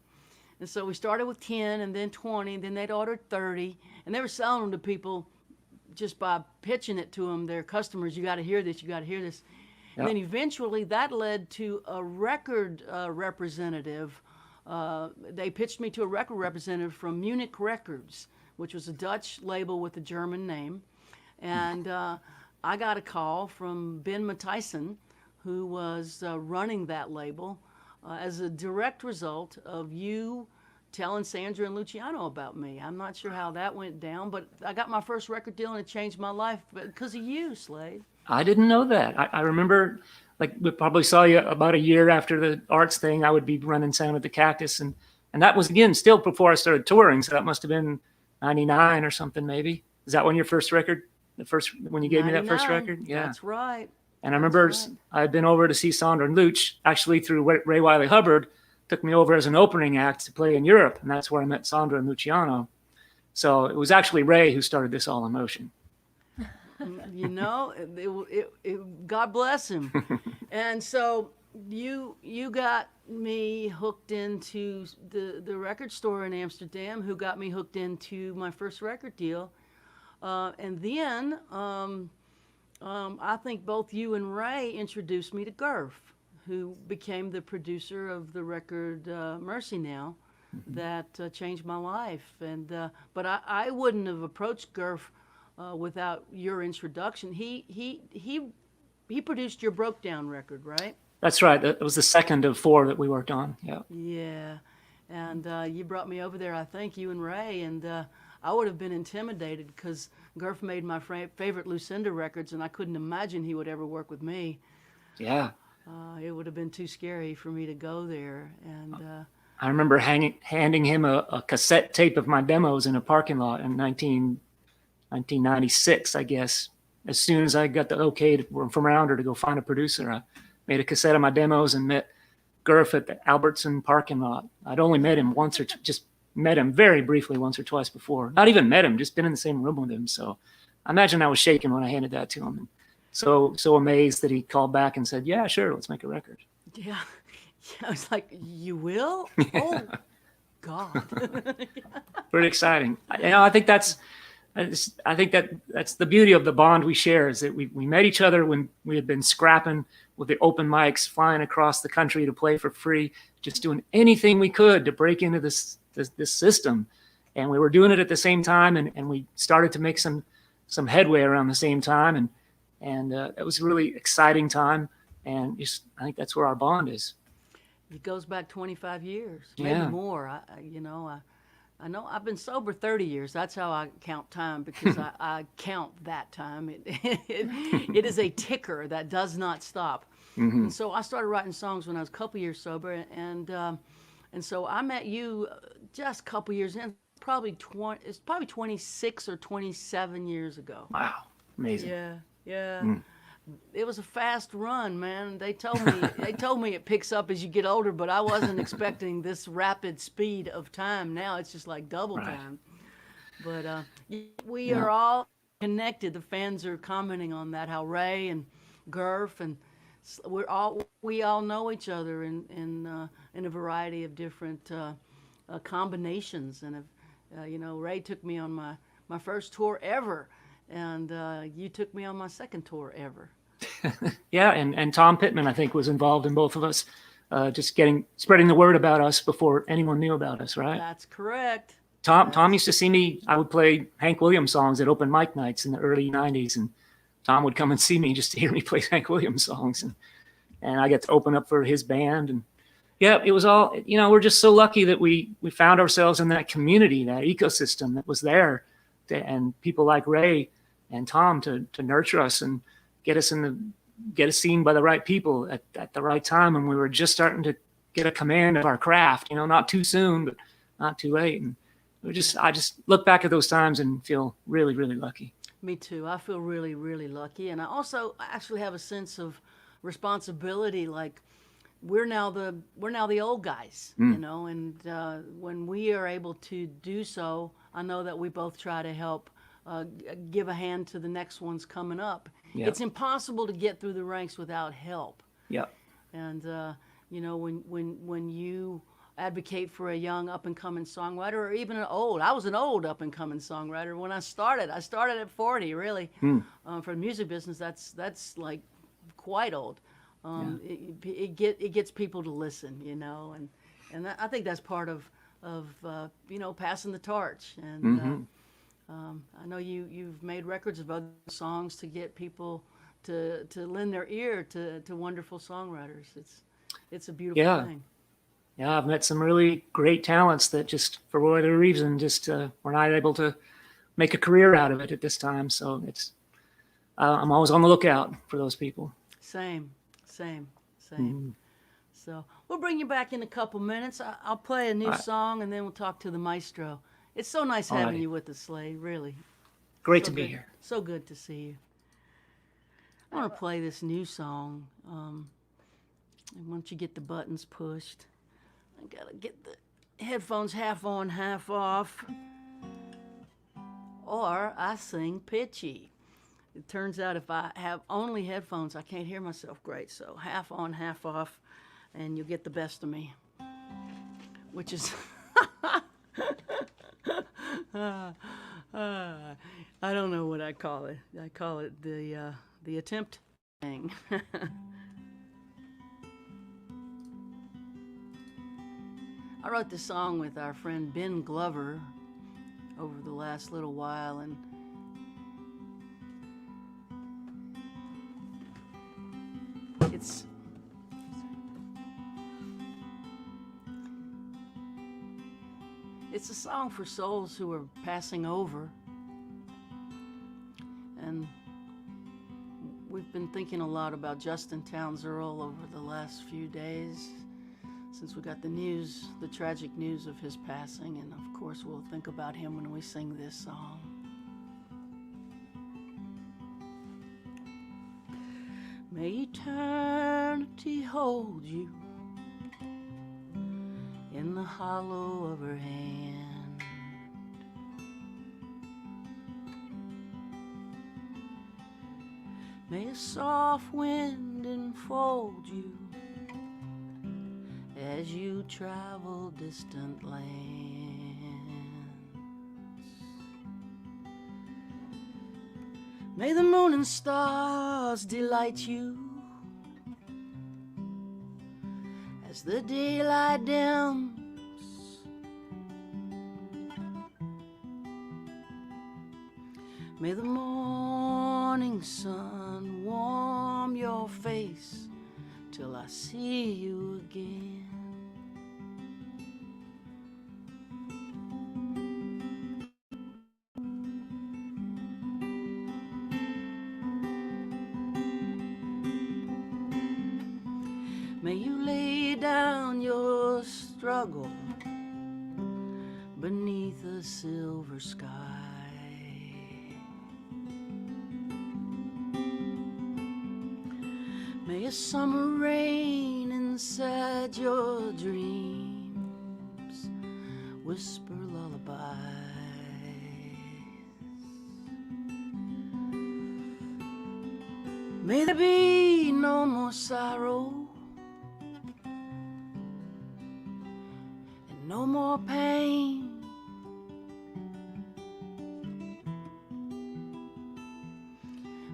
And so we started with 10 and then 20, and then they'd ordered 30. And they were selling them to people just by pitching it to them, their customers. You got to hear this, you got to hear this. And then eventually that led to a record representative. They pitched me to a record representative from Munich Records, which was a Dutch label with a German name. And I got a call from Ben Matthijssen, who was running that label, as a direct result of you telling Sandra and Luciano about me. I'm not sure how that went down, but I got my first record deal and it changed my life because of you, Slaid. I didn't know that. I remember, like, we probably saw you about a year after the arts thing. I would be running sound at the Cactus, and that was, again, still before I started touring, so that must have been '99 or something, maybe. Is that when your first record, when you gave me that first 99. record? Yeah. That's right. And I remember I had been over to see Sandra and Luch, actually through Ray Wiley Hubbard, took me over as an opening act to play in Europe, and that's where I met Sandra and Luciano. So it was actually Ray who started this all in motion. You know, God bless him. And so you got me hooked into the record store in Amsterdam, who got me hooked into my first record deal. And then I think both you and Ray introduced me to Gurf, who became the producer of the record Mercy Now, that changed my life. And but I wouldn't have approached Gurf without your introduction. He produced your Broke Down record, right? That's right. That was the second of 4 that we worked on. Yeah. Yeah. And you brought me over there, I think, you and Ray, and I would have been intimidated because Gurf made my favorite Lucinda records, and I couldn't imagine he would ever work with me. Yeah. It would have been too scary for me to go there. And I remember handing him a cassette tape of my demos in a parking lot in 1996, I guess. As soon as I got the okay from Rounder to go find a producer, I made a cassette of my demos and met Gurf at the Albertson parking lot. I'd only met him once or just met him very briefly once or twice before. Not even met him, just been in the same room with him. So I imagine I was shaking when I handed that to him. And so amazed that he called back and said, "Yeah, sure, let's make a record." yeah, I was like, "You will?" Oh, God. Pretty exciting. I think that's the beauty of the bond we share, is that we met each other when we had been scrapping with the open mics, flying across the country to play for free, just doing anything we could to break into this system. And we were doing it at the same time, and we started to make some headway around the same time, and it was a really exciting time. And I think that's where our bond is. It goes back 25 years, maybe Yeah. more. I know I've been sober 30 years. That's how I count time, because I count that time. It is a ticker that does not stop. Mm-hmm. And so I started writing songs when I was a couple years sober, and so I met you just a couple years in. It's probably 26 or 27 years ago. Wow, amazing. Yeah. Mm. It was a fast run, man. They told me it picks up as you get older, but I wasn't expecting this rapid speed of time. Now it's just like double Right. time. But we are all connected. The fans are commenting on that. How Ray and Gurf and we all know each other in a variety of different combinations. And you know, Ray took me on my first tour ever, and you took me on my second tour ever. Yeah, and Tom Pittman, I think, was involved in both of us, just spreading the word about us before anyone knew about us, right? That's correct. Tom used to see me. I would play Hank Williams songs at open mic nights in the early '90s, and Tom would come and see me just to hear me play Hank Williams songs, and I get to open up for his band. And yeah, it was all, you know, we're just so lucky that we found ourselves in that community, that ecosystem that was there, and people like Ray and Tom to nurture us and get us seen by the right people at the right time. And we were just starting to get a command of our craft, you know, not too soon, but not too late. And I just look back at those times and feel really, really lucky. Me too. I feel really, really lucky. And I also actually have a sense of responsibility. Like we're now the old guys, you know, and when we are able to do so, I know that we both try to help give a hand to the next ones coming up. Yep. It's impossible to get through the ranks without help. Yeah. And you know, when you advocate for a young up and coming songwriter, or even I was an old up and coming songwriter when I started. I started at 40, really. For the music business, that's like quite old. It gets people to listen, you know, and I think that's part of you know, passing the torch. And I know you've made records of other songs to get people to lend their ear to wonderful songwriters. It's a beautiful thing. Yeah, I've met some really great talents that just, for whatever reason, just were not able to make a career out of it at this time. So I'm always on the lookout for those people. Same. So we'll bring you back in a couple minutes. I'll play a new song, and then we'll talk to the maestro. It's so nice having you with us, Slaid, really. Great So to be good. here. So good to see you. I want to play this new song. And once you get the buttons pushed, I gotta get the headphones half on, half off. Or I sing pitchy. It turns out if I have only headphones, I can't hear myself great. So half on, half off, and you'll get the best of me. Which is... I don't know what I call it. I call it the attempt thing. I wrote this song with our friend Ben Glover over the last little while, and it's a song for souls who are passing over. And we've been thinking a lot about Justin Townes Earl over the last few days since we got the tragic news of his passing. And of course, we'll think about him when we sing this song. May eternity hold you in the hollow of her hand. May a soft wind enfold you as you travel distant lands. May the moon and stars delight you as the daylight dims. May the morning sun warm your face till I see you again. May you lay down your struggle beneath a silver sky. May a summer rain inside your dreams whisper lullabies. May there be no more sorrow and no more pain.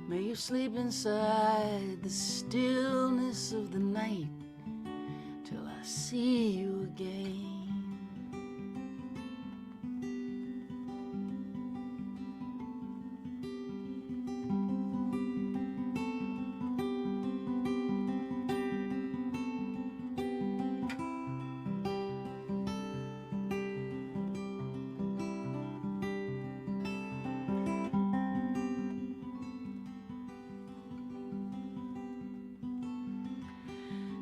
May you sleep inside the stillness of the night till I see you again.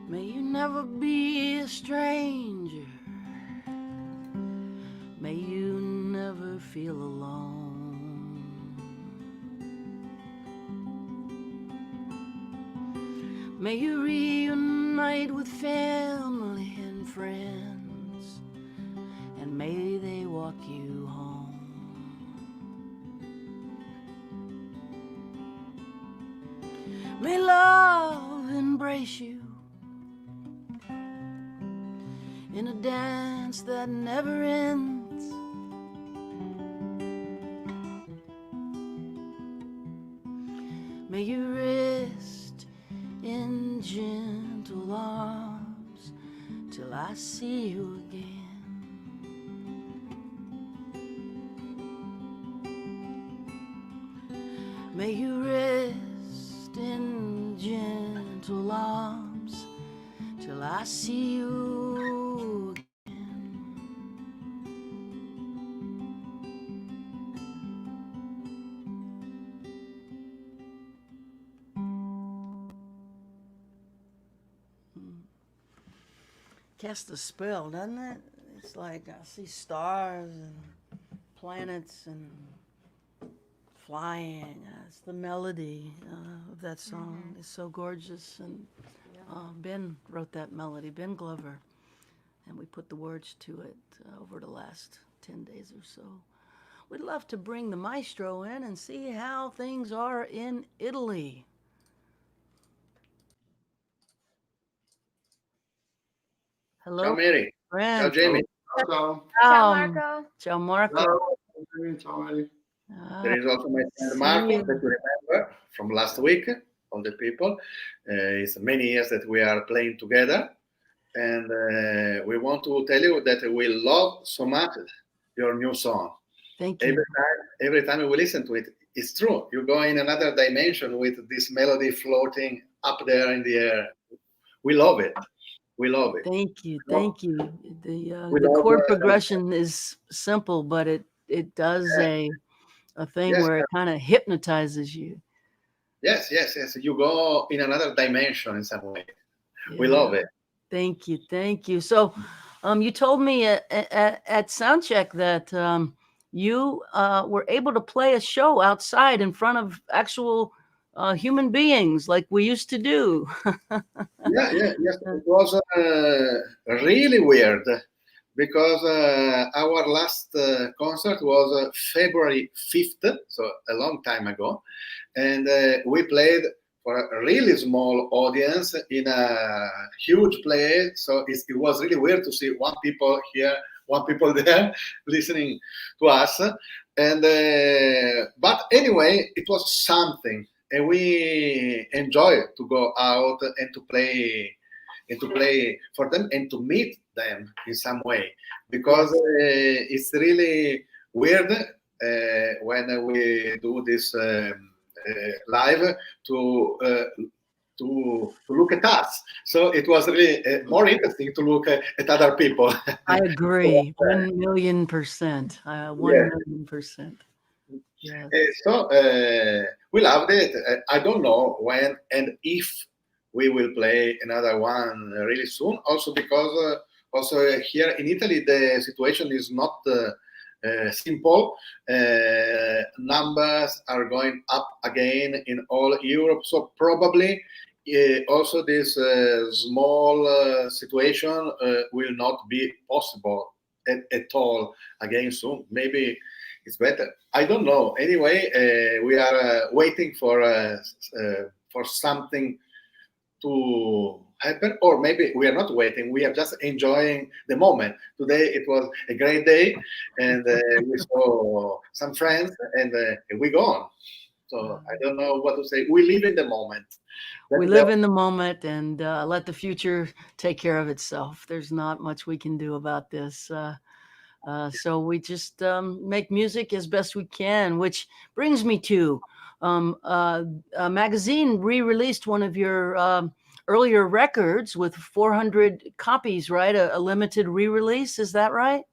May you never be a stranger. May you never feel alone. May you reunite with family and friends, and may they walk you home. May love embrace you in a dance that never ends. May you rest in gentle arms till I see you again. May you rest in gentle arms till I see you again. Cast a spell, doesn't it? It's like I see stars and planets and flying. It's the melody of that song. It's so gorgeous. And Ben wrote that melody, Ben Glover. And we put the words to it over the last 10 days or so. We'd love to bring the maestro in and see how things are in Italy. Hello, Ciao Mary, friend. ciao Jamie. Ciao. Ciao, Marco. Ciao, Marco. Ciao Mary. Ah, There is also my friend see Marco you. that you remember from last week, all the people. It's many years that we are playing together. And we want to tell you that we love so much your new song. Thank you. Every time we listen to it, it's true. You go in another dimension with this melody floating up there in the air. We love it. We love it. Thank you. Thank you. We The love, chord progression is simple, but it does a thing yes, where it kind of hypnotizes you. yes. You go in another dimension in some way. We Yeah. love it. Thank you. Thank you. So, you told me at Soundcheck that you were able to play a show outside in front of actual human beings like we used to do. Yes. It was really weird because our last concert was February 5th, so a long time ago, and we played for a really small audience in a huge place. So it was really weird to see one people here, one people there, listening to us. And but anyway, it was something. And we enjoy to go out and to play for them and to meet them in some way, because it's really weird when we do this live to look at us. So it was really more interesting to look at other people. I agree. 1,000,000%. 1,000,000%. Yes. So we loved it. I don't know when and if we will play another one really soon. Also because also here in Italy the situation is not simple. Numbers are going up again in all Europe. So probably also this small situation will not be possible at all again soon. Maybe it's better. I don't know. Anyway, we are waiting for for something to happen, or maybe we are not waiting, we are just enjoying the moment. Today it was a great day, and we saw some friends, and we go on. So I don't know what to say. We live in the moment. We live in the moment and let the future take care of itself. There's not much we can do about this. So we just make music as best we can, which brings me to a magazine re-released one of your earlier records with 400 copies, right? A limited re-release, is that right?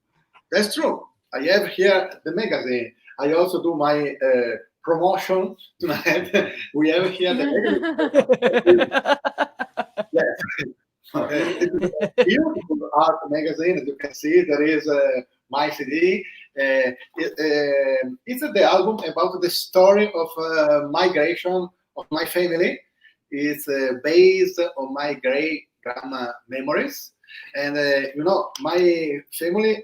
That's true. I have here the magazine. I also do my promotion tonight. We have here the magazine. Yes. It's a beautiful art magazine. As you can see, there is my CD. It's the album about the story of migration of my family. It's based on my great grandma memories. And my family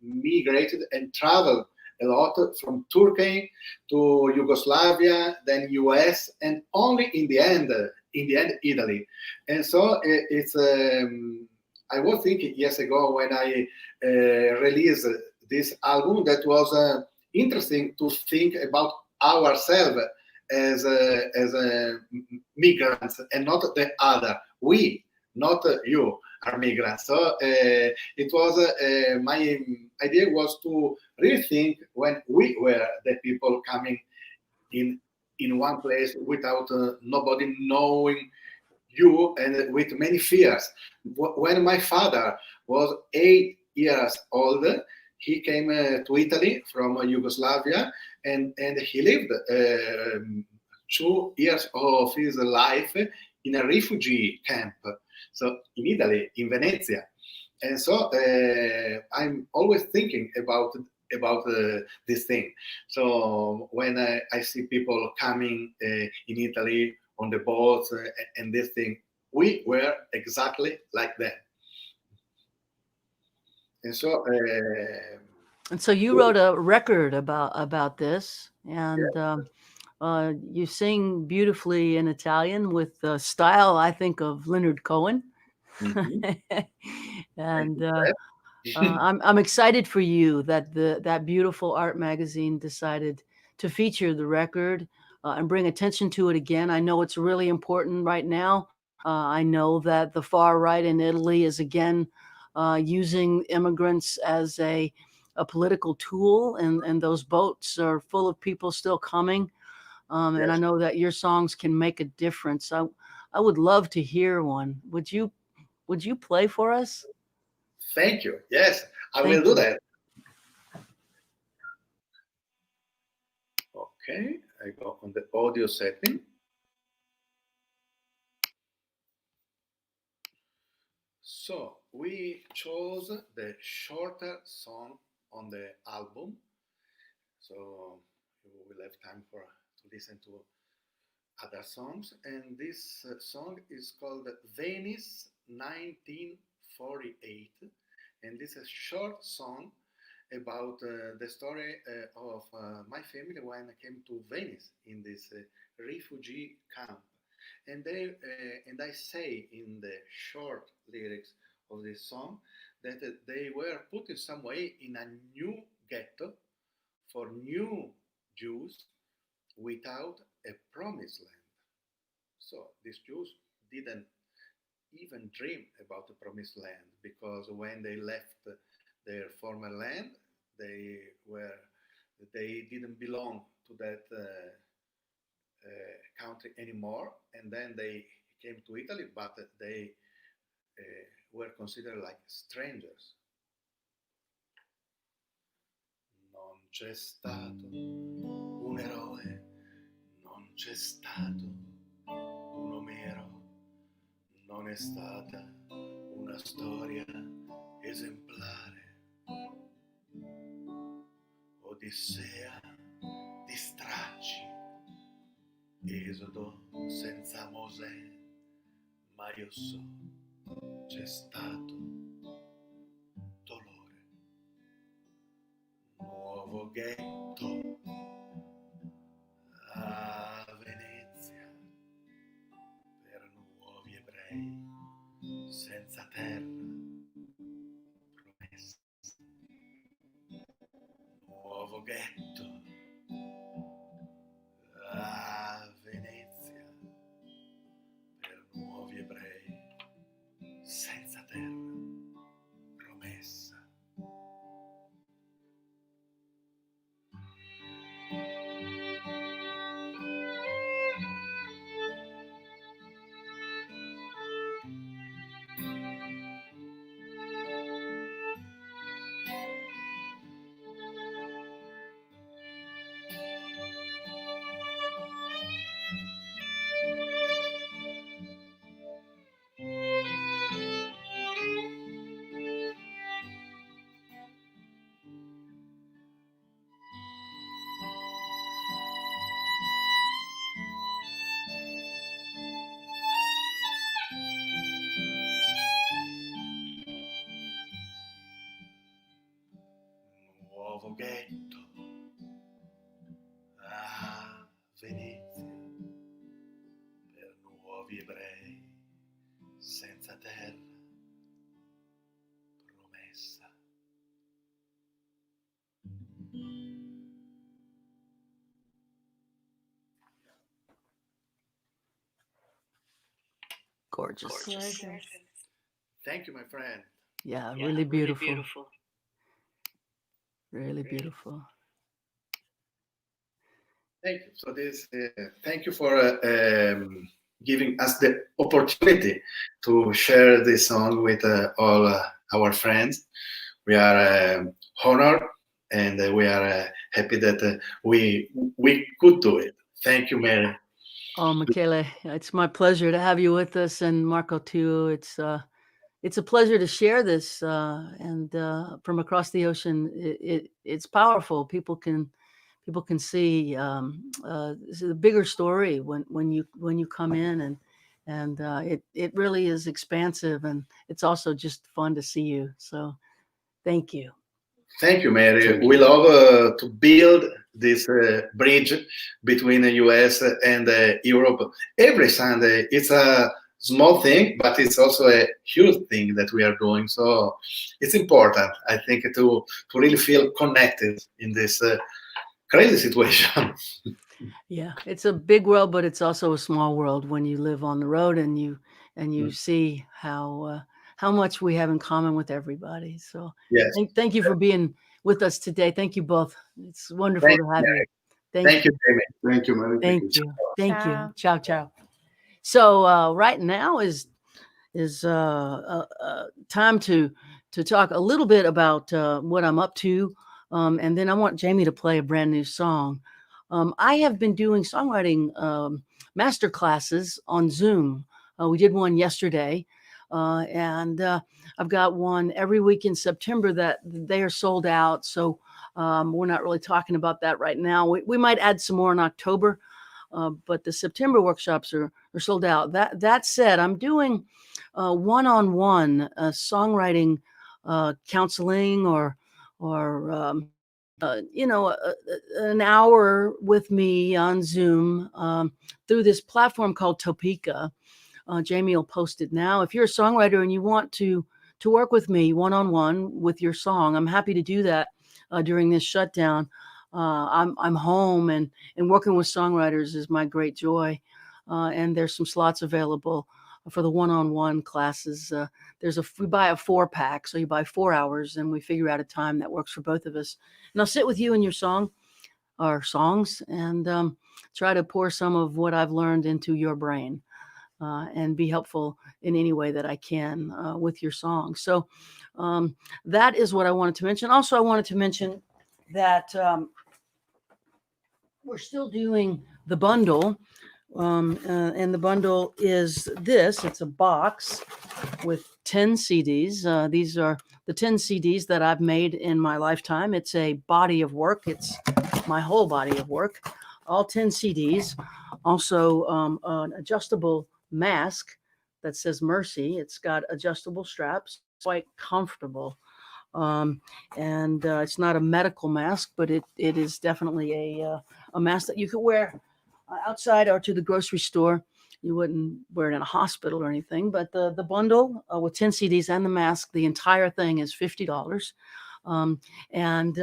migrated and traveled a lot from Turkey to Yugoslavia, then US, and only in the end, Italy. And so it's. I was thinking years ago when I released this album that was interesting to think about ourselves as migrants and not the other. We, not you, are migrants. So it was my idea was to really think when we were the people coming in one place without nobody knowing you and with many fears. When my father was 8 years old, he came to Italy from Yugoslavia, and he lived 2 years of his life in a refugee camp. So in Italy, in Venezia. And so I'm always thinking about this thing. So when I see people coming in Italy on the boats and this thing, we were exactly like that. And so And so you wrote a record about this, and you sing beautifully in Italian with the style, I think, of Leonard Cohen. And I'm excited for you that that beautiful art magazine decided to feature the record and bring attention to it again. I know it's really important right now. I know that the far right in Italy is again using immigrants as a political tool, and those boats are full of people still coming. And I know that your songs can make a difference. I would love to hear one. Would you play for us? Thank you. Yes, I Thank will do you. that. Okay, I go on the audio setting. So we chose the shorter song on the album. So you will have time to listen to other songs. And this song is called Venice 1948. And this is a short song about the story of my family when I came to Venice in this refugee camp. And I say in the short lyrics of this song that they were put in some way in a new ghetto for new Jews without a promised land. So these Jews didn't even dream about the promised land, because when they left their former land, they were they didn't belong to that country anymore, and then they came to Italy, but they were considered like strangers. Non c'è stato un eroe, non c'è stato un Omero, non è stata una storia esemplare. Odissea di stracci, esodo senza Mosè, ma io so c'è stato dolore. Nuovo ghetto a Venezia, terra, promessa, nuovo ghetto, a Venezia, per nuovi ebrei, senza terra, promessa. Nuovo ghetto a Venezia per nuovi ebrei senza terra, promessa. Gorgeous. Gorgeous. Thank you, my friend. Yeah, really beautiful. Really beautiful. Thank you. So thank you for giving us the opportunity to share this song with all our friends. We are honored and we are happy that we could do it. Thank you, Mary. Oh, Michaela, it's my pleasure to have you with us, and Marco too. It's a pleasure to share this, and from across the ocean, it's powerful. People can see this is a bigger story when you come in, and it really is expansive, and it's also just fun to see you. So, thank you. Thank you, Mary. We love to build this bridge between the US and Europe every Sunday. It's a small thing, but it's also a huge thing that we are doing. So it's important, I think, to really feel connected in this crazy situation. Yeah, it's a big world, but it's also a small world when you live on the road and you see how much we have in common with everybody. So Yes. thank you for being with us today. Thank you both. It's wonderful to have you. Thank you, Jamie. Thank you, Mary. Thank you. Thank you. Ciao. Ciao, ciao. So right now is time to talk a little bit about what I'm up to, and then I want Jamie to play a brand new song. I have been doing songwriting master classes on Zoom. We did one yesterday, and I've got one every week in September that they are sold out. So we're not really talking about that right now. We might add some more in October, but the September workshops are sold out. That said, I'm doing one-on-one songwriting counseling or an hour with me on Zoom through this platform called Topeka. Jamie will post it now. If you're a songwriter and you want to work with me one-on-one with your song, I'm happy to do that during this shutdown. I'm home and working with songwriters is my great joy. And there's some slots available for the one-on-one classes. We buy a 4-pack, so you buy 4 hours and we figure out a time that works for both of us. And I'll sit with you in your song or songs and try to pour some of what I've learned into your brain and be helpful in any way that I can with your song. So that is what I wanted to mention. Also, I wanted to mention that we're still doing the bundle. And the bundle is this. It's a box with 10 CDs. These are the 10 CDs that I've made in my lifetime. It's a body of work. It's my whole body of work, all 10 CDs. Also an adjustable mask that says Mercy. It's got adjustable straps, quite comfortable. And it's not a medical mask, but it is definitely a mask that you could wear outside or to the grocery store you wouldn't wear it in a hospital or anything. But the bundle with 10 CDs and the mask, the entire thing is $50. And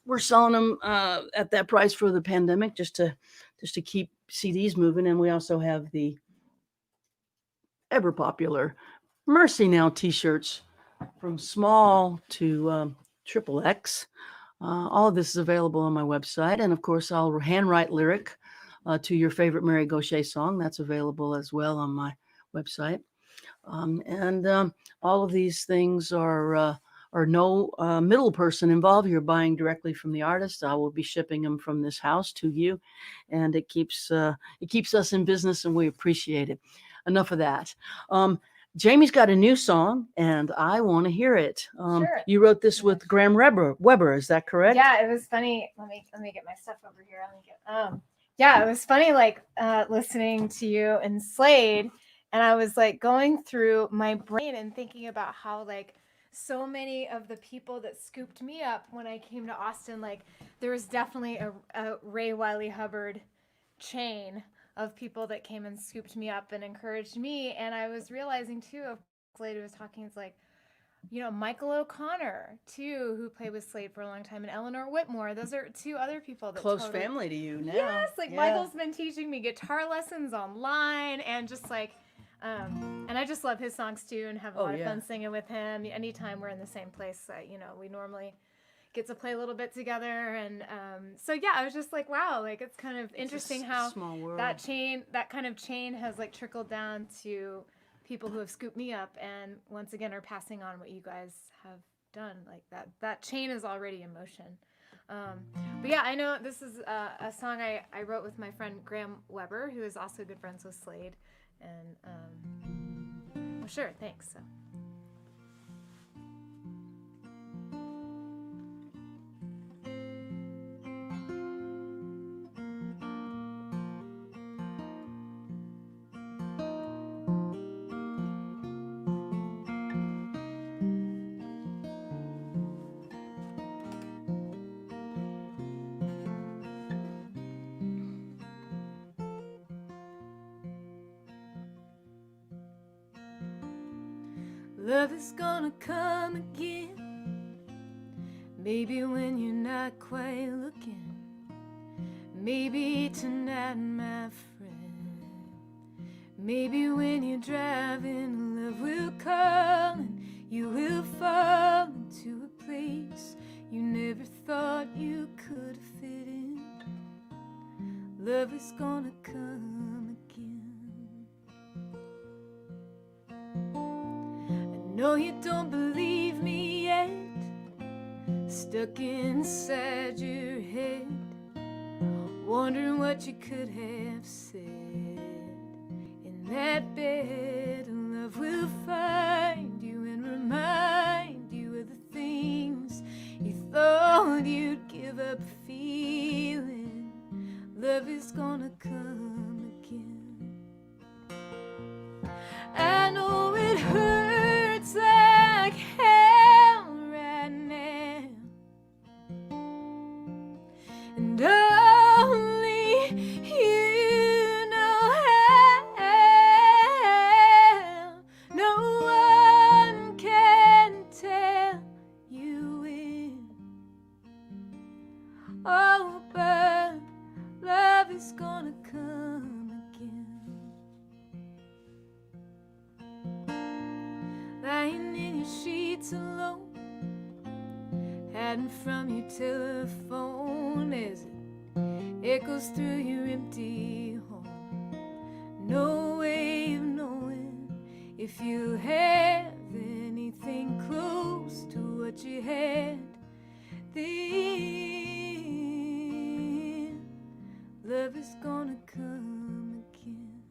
we're selling them at that price for the pandemic, just to keep CDs moving. And we also have the ever popular Mercy Now t-shirts from small to triple X. All of this is available on my website. And of course, I'll handwrite lyric to your favorite Mary Gauthier song. That's available as well on my website. All of these things are no middle person involved. You're buying directly from the artist. I will be shipping them from this house to you, and it keeps us in business, and we appreciate it. Enough of that. Jamie's got a new song, and I want to hear it. Sure. You wrote this with Graham Weber, is that correct? Yeah, it was funny. Let me get my stuff over here. Yeah, it was funny, like listening to you and Slaid, and I was like going through my brain and thinking about how like so many of the people that scooped me up when I came to Austin, like there was definitely a Ray Wiley Hubbard chain of people that came and scooped me up and encouraged me. And I was realizing too, of Slaid was talking, it's like, Michael O'Connor too, who played with Slaid for a long time, and Eleanor Whitmore. Those are two other people that Close family to you now. Yes, like Yeah. Michael's been teaching me guitar lessons online, and just like, and I just love his songs too, and have a lot of fun singing with him. Anytime we're in the same place, we normally get to play a little bit together, and so yeah, I was just like, wow, like it's kind of interesting how small world. that kind of chain has like trickled down to people who have scooped me up and once again are passing on what you guys have done. Like that chain is already in motion. But yeah, I know this is a song I wrote with my friend Graham Weber, who is also good friends with Slaid, and well, sure, thanks. So. Love is gonna come again, maybe when you're not quite looking, maybe tonight, my friend, maybe when you're driving, love will come and you will fall into a place you never thought you could fit in. Love is gonna come again. No, you don't believe me yet, stuck inside your head, wondering what you could have said in that bed. Love will find you and remind you of the things you thought you'd give up feeling. Love is gonna come again. I know it hurts like hell right now, and only you know how. No one can tell you when. Oh, but love is gonna come again. Lying in your sheets alone, hiding from your telephone as it echoes through your empty home. No way of knowing if you'll have anything close to what you had then. Love is gonna come again.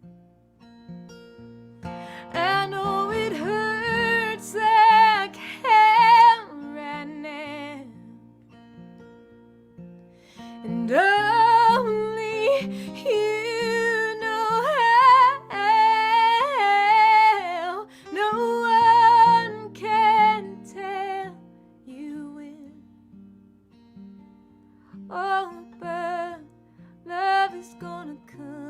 I know it hurts like hell right now, and only you know how. No one can tell you when. Oh, but love is gonna come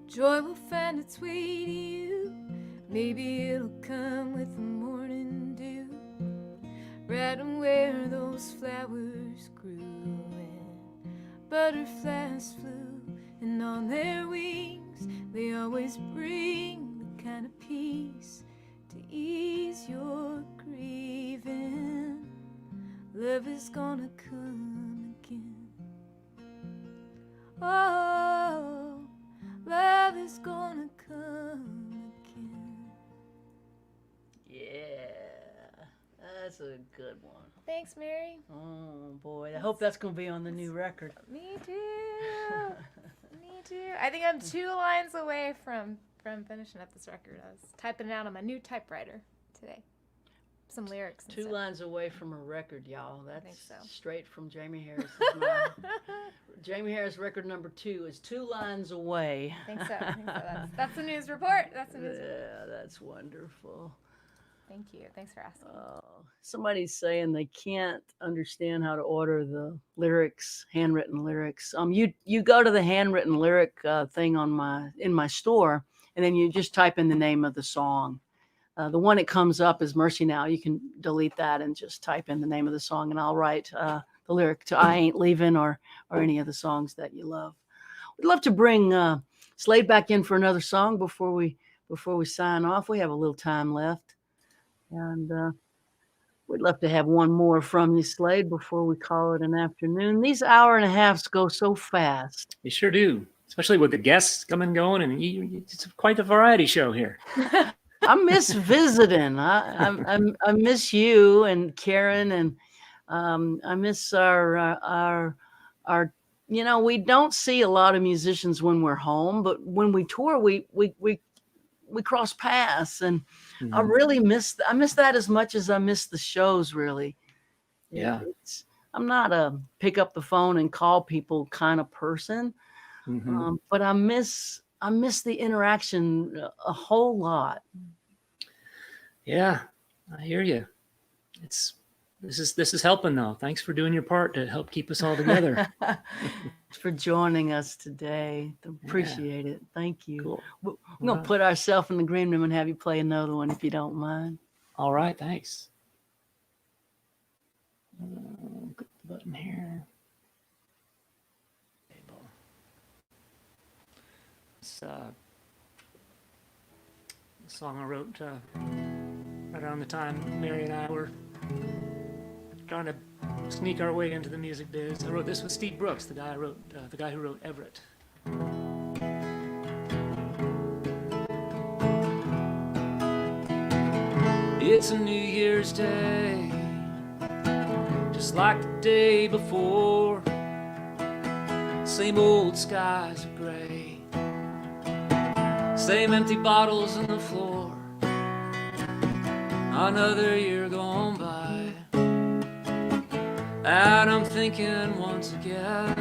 Joy will find its way to you. Maybe it'll come with the morning dew, right on where those flowers grew, and butterflies flew, and on their wings they always bring the kind of peace to ease your grieving. Love is gonna come again. Oh, love is gonna come again. Yeah, that's a good one. Thanks, Mary. Oh boy, I hope that's gonna be on the new record. Me too. Me too. I think I'm 2 lines away from finishing up this record. I was typing it out on my new typewriter today. Some lyrics. And 2 stuff. lines away from a record, y'all. That's think so. straight from Jamie Harris's mind. Jamie Harris record number 2 is 2 lines away. I think so. That's the news report. That's the news report. Yeah, that's wonderful. Thank you. Thanks for asking. Somebody's saying they can't understand how to order the lyrics, handwritten lyrics. You go to the handwritten lyric thing in my store, and then you just type in the name of the song. The one that comes up is Mercy Now. You can delete that and just type in the name of the song, and I'll write the lyric to I Ain't Leaving or any of the songs that you love. We'd love to bring Slaid back in for another song before we sign off. We have a little time left. And we'd love to have one more from you, Slaid, before we call it an afternoon. These hour and a halves go so fast. You sure do, especially with the guests coming and going, and it's quite a variety show here. I miss visiting. I miss you and Karen, and I miss our. You know, we don't see a lot of musicians when we're home, but when we tour, we cross paths, and I really miss that as much as I miss the shows. Really, Yeah. I'm not a pick up the phone and call people kind of person, but I miss the interaction a whole lot. Yeah, I hear you. This is helping though. Thanks for doing your part to help keep us all together. Thanks for joining us today. Appreciate it. Thank you. Cool. We're going to put ourselves in the green room and have you play another one if you don't mind. All right, thanks. Click the button here. It's a song I wrote right around the time Mary and I were trying to sneak our way into the music biz. I wrote this with Steve Brooks, the guy who wrote Everett. It's a New Year's Day, just like the day before. Same old skies are gray, same empty bottles on the floor. Another year gone by, and I'm thinking once again,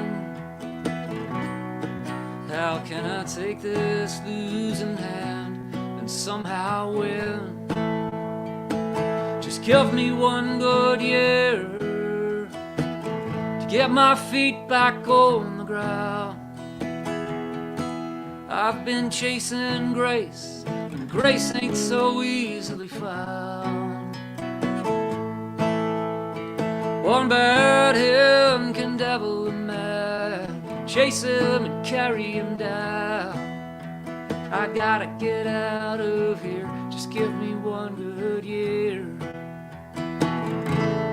how can I take this losing hand and somehow win? Just give me one good year to get my feet back on the ground. I've been chasing grace, and grace ain't so easily found. One bad him can devil a man, chase him and carry him down. I gotta get out of here, just give me one good year.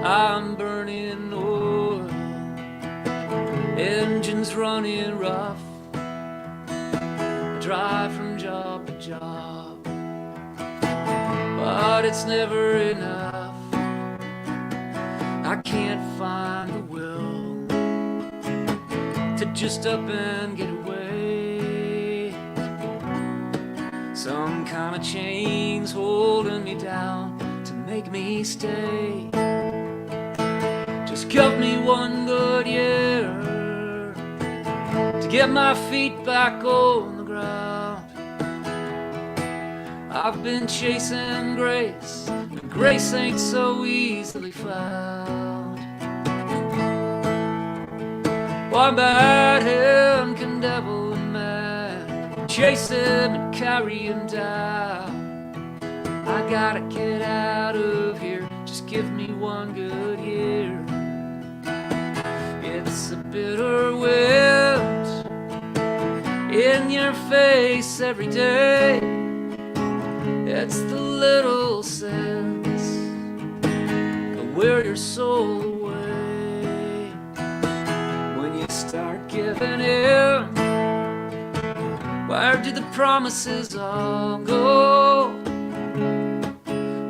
I'm burning oil, engines running rough, I drive from job to job, but it's never enough. I can't find the will to just up and get away. Some kind of chains holding me down to make me stay. Just give me one good year to get my feet back on the ground. I've been chasing grace, and grace ain't so easily found. One bad hand can devil a man, chase him and carry him down. I gotta get out of here, just give me one good year. It's a bitter wind in your face every day. It's the little sense of where your soul away. When you start giving in, where do the promises all go?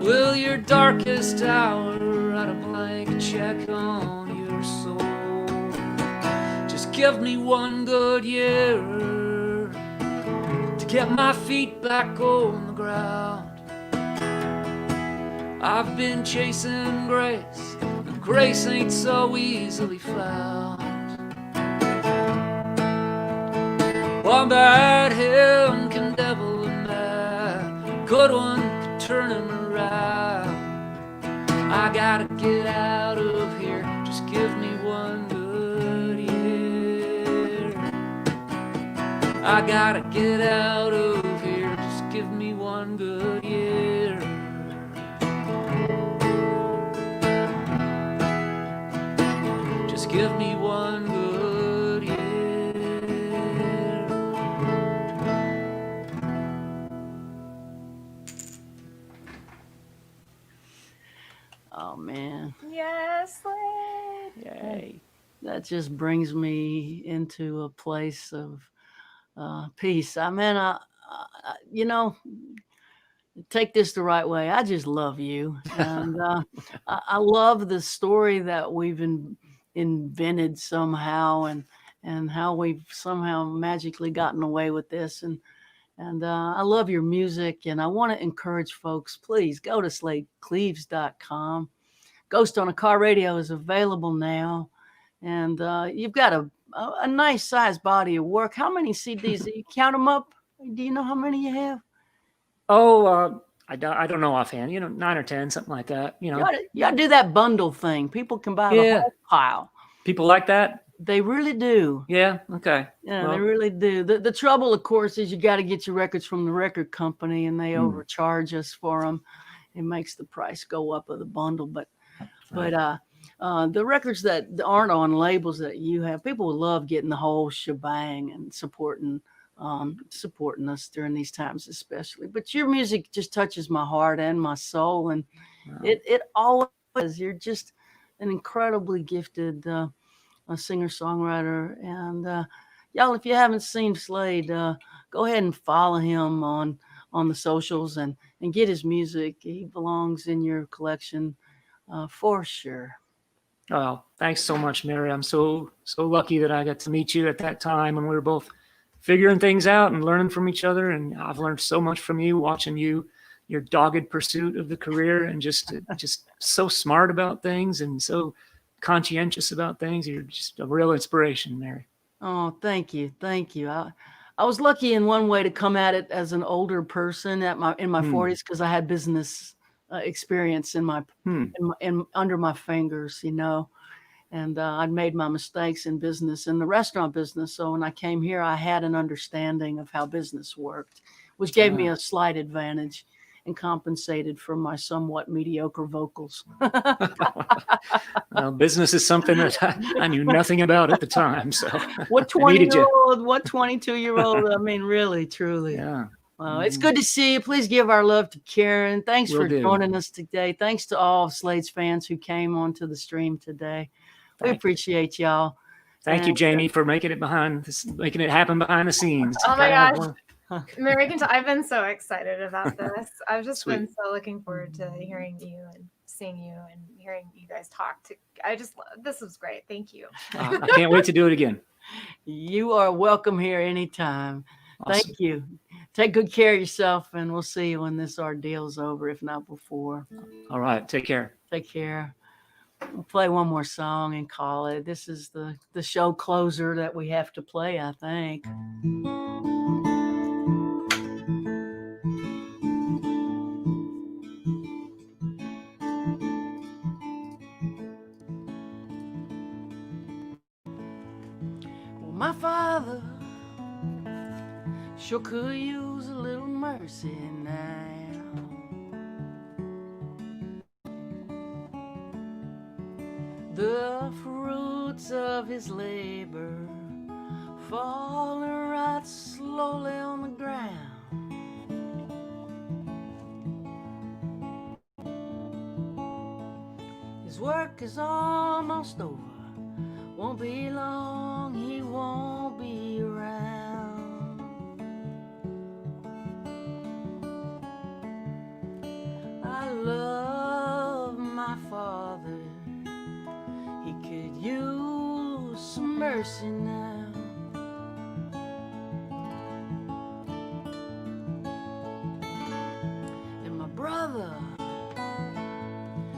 Will your darkest hour write a blank check on your soul? Just give me one good year to get my feet back on the ground. I've been chasing grace, but grace ain't so easily found. One bad hymn can devil a man, a good one can turn him around. I gotta get out of here, just give me one good year. I gotta get out of here, just give me one good year. Just give me one good year. Oh man, Yes, Slaid. Yay. that just brings me into a place of peace. I mean, you know, take this the right way. I just love you, and I love the story that we've invented somehow, and how we've somehow magically gotten away with this. And I love your music, and I want to encourage folks. Please go to slaidcleaves.com. Ghost on a Car Radio is available now, and you've got a nice sized body of work. How many CDs? Do you count them up? Do you know how many you have? Oh, I don't know offhand. 9 or 10, something like that. You gotta do that bundle thing. People can buy the Yeah. whole pile. People like that. They really do. Yeah. Okay. Yeah, Well, they really do. The trouble, of course, is you got to get your records from the record company, and they overcharge us for them. It makes the price go up of the bundle. But the records that aren't on labels that you have, people love getting the whole shebang and supporting us during these times, especially. But your music just touches my heart and my soul, and it always is. You're just an incredibly gifted a singer-songwriter. And y'all, if you haven't seen Slaid, go ahead and follow him on the socials and get his music. He belongs in your collection for sure. well, thanks so much, Mary. I'm so lucky that I got to meet you at that time when we were both figuring things out and learning from each other. And I've learned so much from you, watching your dogged pursuit of the career, and just so smart about things and so conscientious about things. You're just a real inspiration, Mary. Oh, thank you. I was lucky in one way to come at it as an older person in my 40s, because I had business experience in under my fingers, and I'd made my mistakes in business, in the restaurant business. So when I came here, I had an understanding of how business worked, which gave me a slight advantage and compensated for my somewhat mediocre vocals. Well, business is something that I knew nothing about at the time. So What 20-year-old, what 22-year-old? I mean, really, truly. Yeah. Well, it's good to see you. Please give our love to Karen. Thanks Will for do. joining us today. Thanks to all of Slaid's fans who came onto the stream today. We appreciate y'all. Thank you, Jamie, for making it happen behind the scenes. Oh my gosh. Mary, I've been so excited about this. I've just been so looking forward to hearing you and seeing you and hearing you guys talk. This was great. Thank you. I can't wait to do it again. You are welcome here anytime. Awesome. Thank you. Take good care of yourself, and we'll see you when this ordeal's over, if not before. All right. Take care. Take care. We'll play one more song and call it. This is the show closer that we have to play, I think. Well, my father sure could use a little mercy now. The fruits of his labor falling right slowly on the ground. His work is almost over. Won't be long, he won't be around. I love my father. He could use some mercy now. And my brother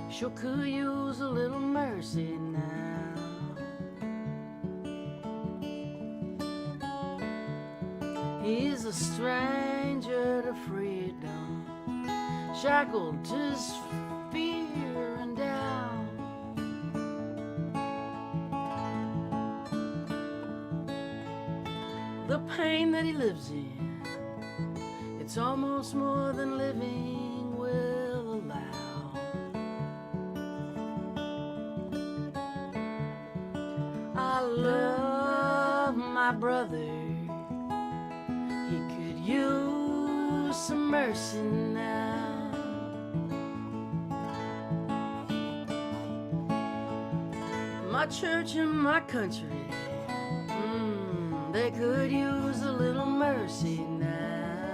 sure could use a little mercy now. He's a stranger to freedom, shackled to his fear and doubt. The pain that he lives in, it's almost more than living will allow. I love my brother. He could use some mercy now. My church and my country, they could use a little mercy now.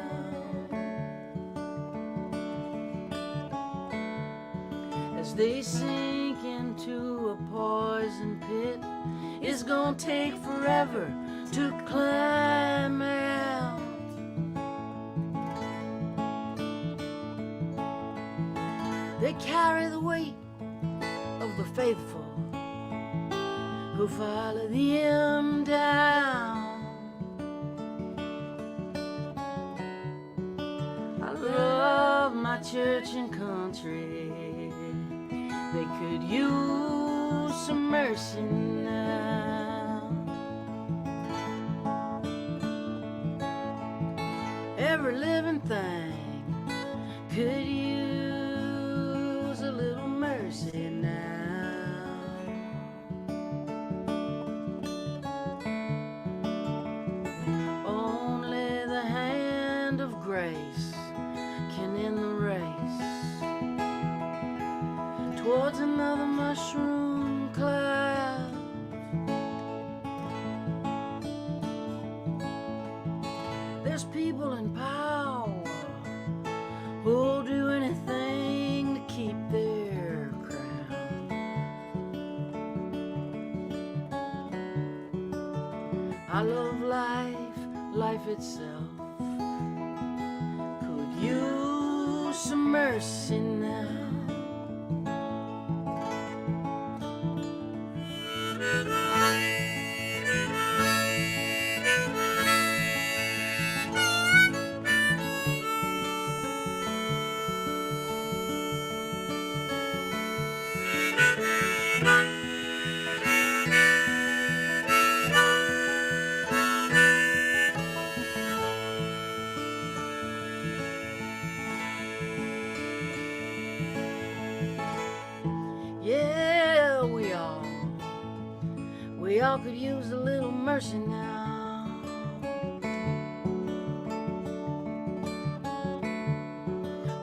As they sink into a poison pit, it's gonna take forever to climb out. They carry the weight of the faithful who follow them down. I love my church and country. They could use some mercy now. Every living thing could use a little mercy now. Only the hand of grace can end the race towards another mushroom cloud. There's people in power who'll do anything to keep their crown. I love life, life itself could use some mercy now. Yeah, we all could use a little mercy now.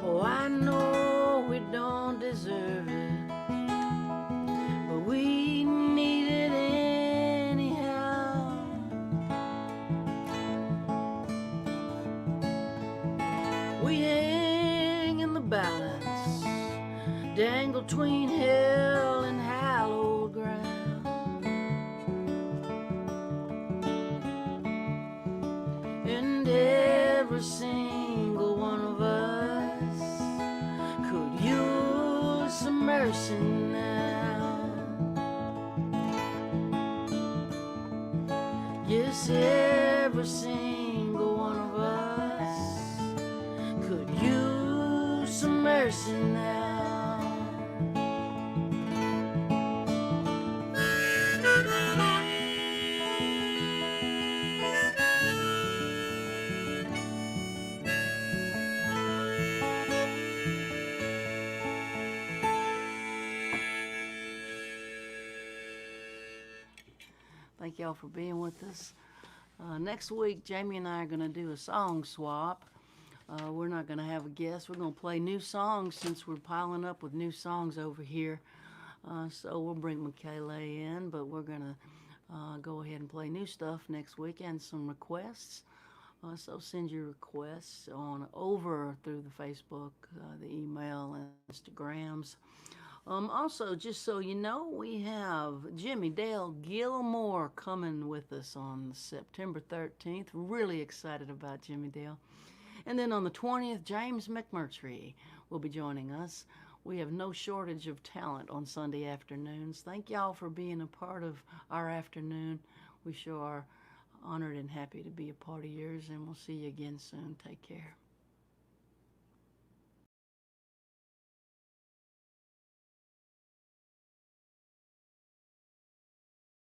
Oh, I know we don't deserve it, but we need it anyhow. We hang in the balance, dangle between hell and hallowed ground. And every single one of us could use some mercy now. Yes, every single one of us could use some mercy now. Thank y'all for being with us. Next week, Jamie and I are going to do a song swap. We're not going to have a guest. We're going to play new songs since we're piling up with new songs over here. So we'll bring Michaela in, but we're going to go ahead and play new stuff next week and some requests. So send your requests on over through the Facebook, the email, and Instagrams. Also, just so you know, we have Jimmy Dale Gilmore coming with us on September 13th. Really excited about Jimmy Dale. And then on the 20th, James McMurtry will be joining us. We have no shortage of talent on Sunday afternoons. Thank y'all for being a part of our afternoon. We sure are honored and happy to be a part of yours, and we'll see you again soon. Take care.